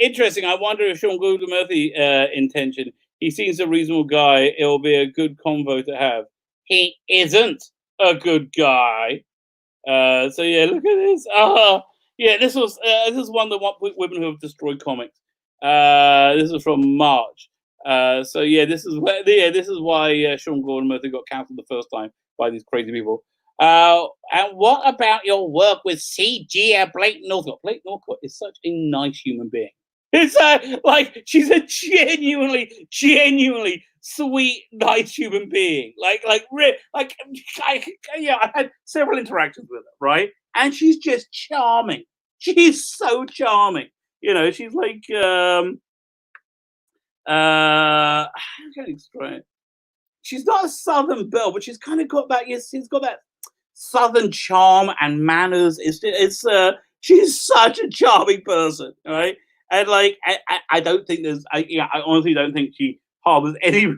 Interesting. I wonder if Sean Gordon Murphy intention. He seems a reasonable guy. It'll be a good convo to have. He isn't a good guy. So yeah, look at this. Yeah, this is one of the women who have destroyed comics. This is from March. So yeah, this is why Sean Gordon Murphy got cancelled the first time by these crazy people. And what about your work with C.G. Blake Northcott? Blake Northcott is such a nice human being. It's like she's a genuinely sweet, nice human being. Yeah, I've had several interactions with her, right? And she's just charming. She's so charming. You know, she's like how can I explain it? She's not a Southern belle, but she's kind of got that. Yes, she's got that Southern charm and manners. She's such a charming person, right? And like, I don't think I honestly don't think she harbors any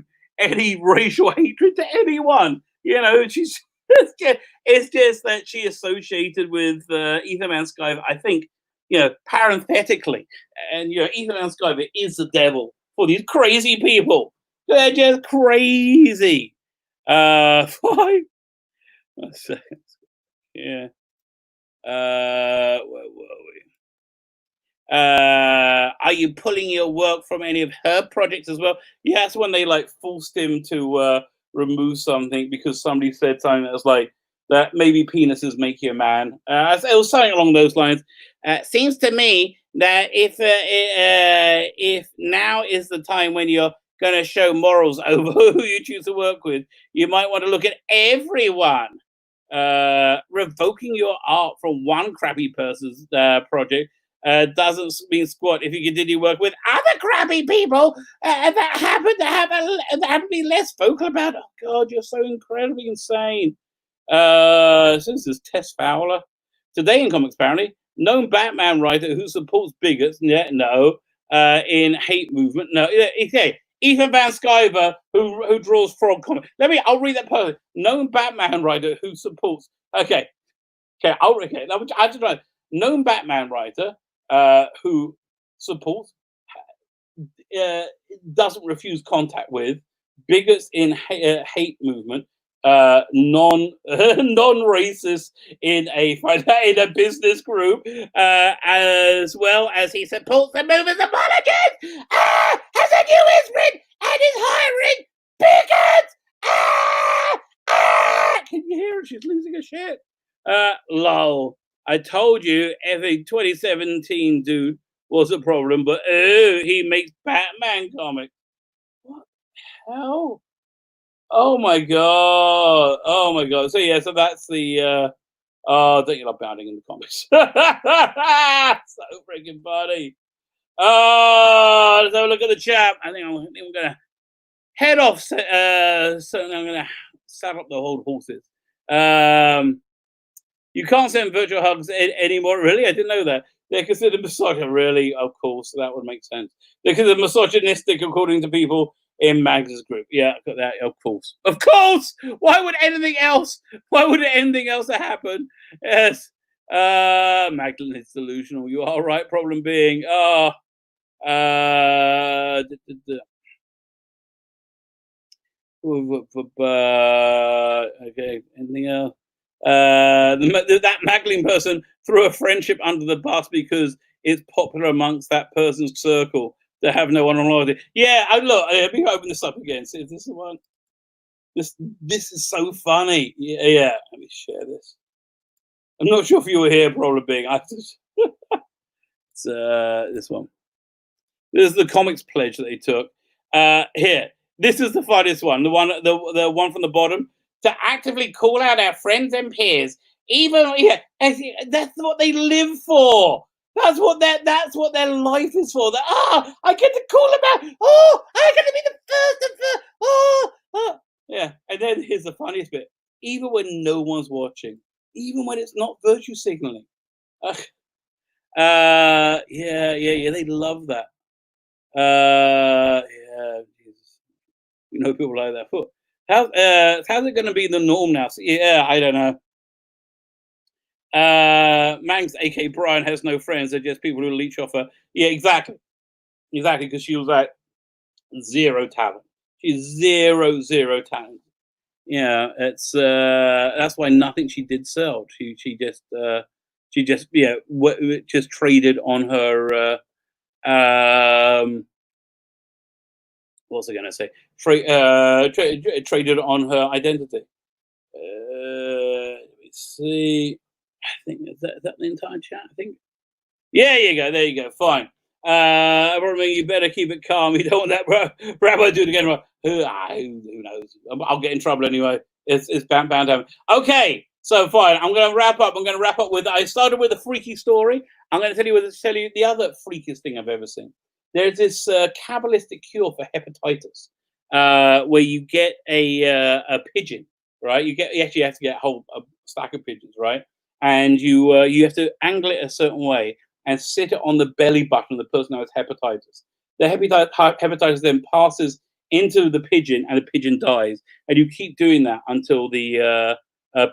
racial hatred to anyone. You know, it's just that she associated with Ethan Van Sciver. I think, you know, parenthetically, and you know, Ethan Van Sciver is the devil for these crazy people. They're just crazy. Fine. Yeah. Where were we? Are you pulling your work from any of her projects as well? Yeah, that's when they like forced him to remove something because somebody said something that was like that maybe penises make you a man. It was something along those lines. Seems to me that if now is the time when you're going to show morals over who you choose to work with, you might want to look at everyone. Revoking your art from one crappy person's project doesn't mean squat if you continue work with other crappy people that happen to be less vocal about. Oh God, you're so incredibly insane. So this is Tess Fowler. Today in comics, apparently, known Batman writer who supports bigots. Yeah, no. In hate movement, no. Okay. Ethan Van Sciver, who draws frog comics. I'll read that post. Known Batman writer who supports. Okay. I have to try. Known Batman writer who supports, doesn't refuse contact with bigots in hate movement, non-racist in a business group, as well as he supports the movement apologies. Has a new Israel and is hiring bigots. Can you hear her? She's losing her shit. Lol. I told you every 2017 dude was a problem, but he makes Batman comics. What the hell? Oh my god! Oh my god! So yeah, so that's the don't you love bounding in the comics? So freaking funny. Oh, let's have a look at the chat. I think I'm gonna head off. So I'm gonna saddle up the old horses. You can't send virtual hugs anymore. Really, I didn't know that. They're considered misogynistic. Really, of course, that would make sense. They're considered misogynistic according to people in Magda's group. Yeah, got that. Of course. Why would anything else happen? Yes. Magdalene is delusional. You are right. Problem being, okay. Anything else? That Magdalene person threw a friendship under the bus because it's popular amongst that person's circle to have no one on holiday. Yeah, let me open this up again. See if this is the one. This is so funny. Yeah. Let me share this. I'm not sure if you were here. Problem being, it's this one. This is the comics pledge that they took. Here, this is the funniest one. The one from the bottom. To actively call out our friends and peers, that's what they live for. That's what their life is for. I get to call them out. I get to be the first. Yeah. And then here's the funniest bit. Even when no one's watching, even when it's not virtue signaling. Yeah. They love that. Yeah. We know people like that. How's it going to be the norm now? So, yeah, I don't know. Manx, aka Brian, has no friends. They're just people who leech off her. Yeah, exactly, because she was like zero talent. She's zero talent. Yeah, it's that's why nothing she did sell. She just just traded on her. What was I going to say? Traded on her identity. Let me see. I think is that the entire chat. I think. Yeah, there you go. Fine. Robert, you better keep it calm. You don't want that Rabbi do it again. Who knows? I'll get in trouble anyway. It's bound to happen. Okay, so fine. I'm going to wrap up. With. I started with a freaky story. I'm going to tell you the other freakiest thing I've ever seen. There's this Kabbalistic cure for hepatitis, where you get a pigeon, right? You actually have to get a stack of pigeons, right? And you have to angle it a certain way and sit it on the belly button of the person who has hepatitis. The hepatitis then passes into the pigeon, and the pigeon dies. And you keep doing that until the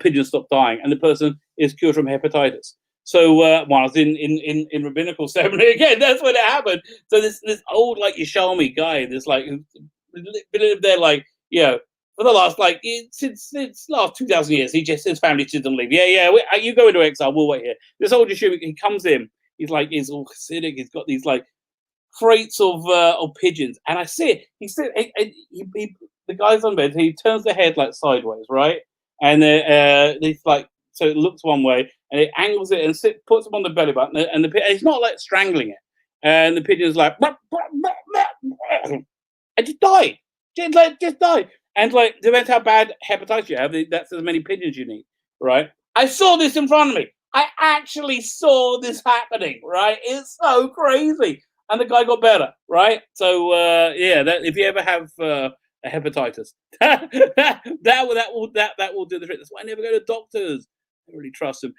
pigeon stops dying, and the person is cured from hepatitis. So while I was in rabbinical ceremony again, that's when it happened. So this old like Yishalmi guy, this like been there like for the last since last 2,000 years, his family didn't leave. You go into exile, we'll wait here. This old Yishalmi, he comes in. He's all Hasidic. He's got these like crates of pigeons, and I see it. The guy's on bed. He turns the head like sideways, right? And he's like, so it looks one way, and it angles it and puts him on the belly button, and it's not like strangling it, and the pigeon's like, and just die, just die, and like depends how bad hepatitis you have. That's as many pigeons you need, right? I saw this in front of me. I actually saw this happening, right? It's so crazy, and the guy got better, right? So if you ever have a hepatitis, that will do the trick. That's why I never go to doctors. I don't really trust them.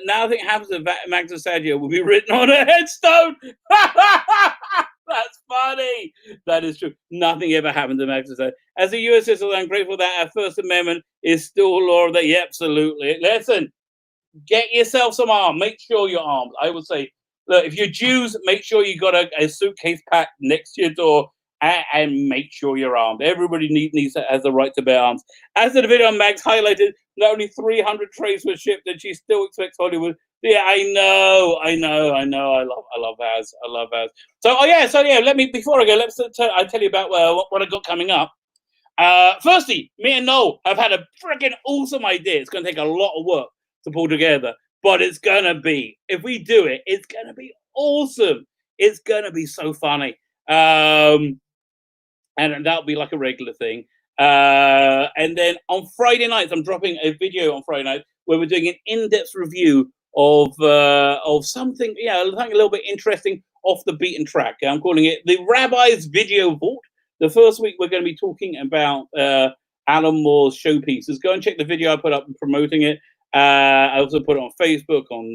Nothing happens to Max Visaggio will be written on a headstone. That's funny. That is true. Nothing ever happened to Max Visaggio. As a U.S. citizen, I'm grateful that our First Amendment is still law. That absolutely. Listen. Get yourself some arms. Make sure you're armed. I would say, look, if you're Jews, make sure you got a suitcase packed next to your door, and make sure you're armed. Everybody has the right to bear arms. As the video on Max highlighted, not only 300 trays were shipped, and she still expects Hollywood. Yeah, I know. I loveAz. So let me before I go, I'll tell you about what I got coming up. Firstly, me and Noel have had a freaking awesome idea. It's going to take a lot of work to pull together, but it's gonna be, if we do it, it's gonna be awesome. It's gonna be so funny, and that'll be like a regular thing. And then on Friday nights, I'm dropping a video on Friday night where we're doing an in-depth review of something, something a little bit interesting off the beaten track. I'm calling it the Rabbi's Video Vault. The first week we're going to be talking about Alan Moore's showpieces. Go and check the video I put up promoting it. I also put it on Facebook. I'm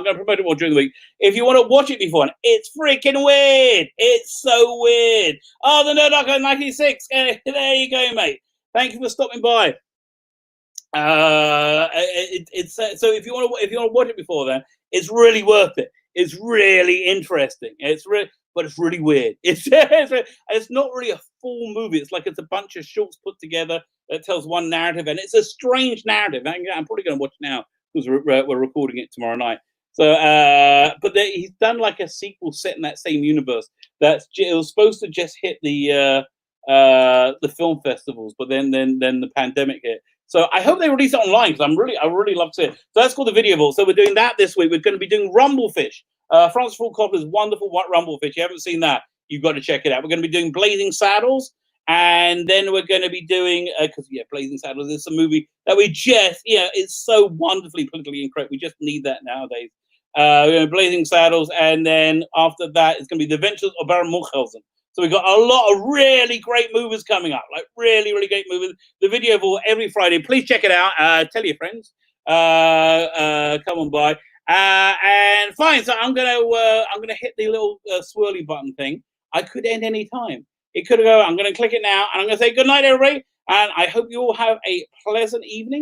going to promote it more during the week. If you want to watch it before, it's freaking weird. It's so weird. Oh, the Nerd Archive 96. There you go, mate. Thank you for stopping by. It's so if you want to watch it before then, it's really worth it. It's really interesting. But it's really weird. It's not really a full movie. It's like it's a bunch of shorts put together that tells one narrative, and it's a strange narrative. I'm probably going to watch it now because we're recording it tomorrow night. So, but he's done like a sequel set in that same universe. It was supposed to just hit the film festivals, but then the pandemic hit. So I hope they release it online because I really love to see it. So that's called the Video Vault. So we're doing that this week. We're going to be doing Rumblefish. Francis Ford Coppola's wonderful white Rumblefish. If you haven't seen that, you've got to check it out. We're going to be doing Blazing Saddles, and then we're going to be doing Blazing Saddles is a movie that we just it's so wonderfully politically incorrect. We just need that nowadays. We're going to Blazing Saddles, and then after that, it's going to be The Adventures of Baron Munchausen. So we've got a lot of really great movies coming up, like really, really great movies. The Video Vault every Friday. Please check it out. Tell your friends. Come on by. And fine. So I'm gonna hit the little swirly button thing. I could end any time. it could go. I'm going to click it now, and I'm going to say good night, everybody. And I hope you all have a pleasant evening.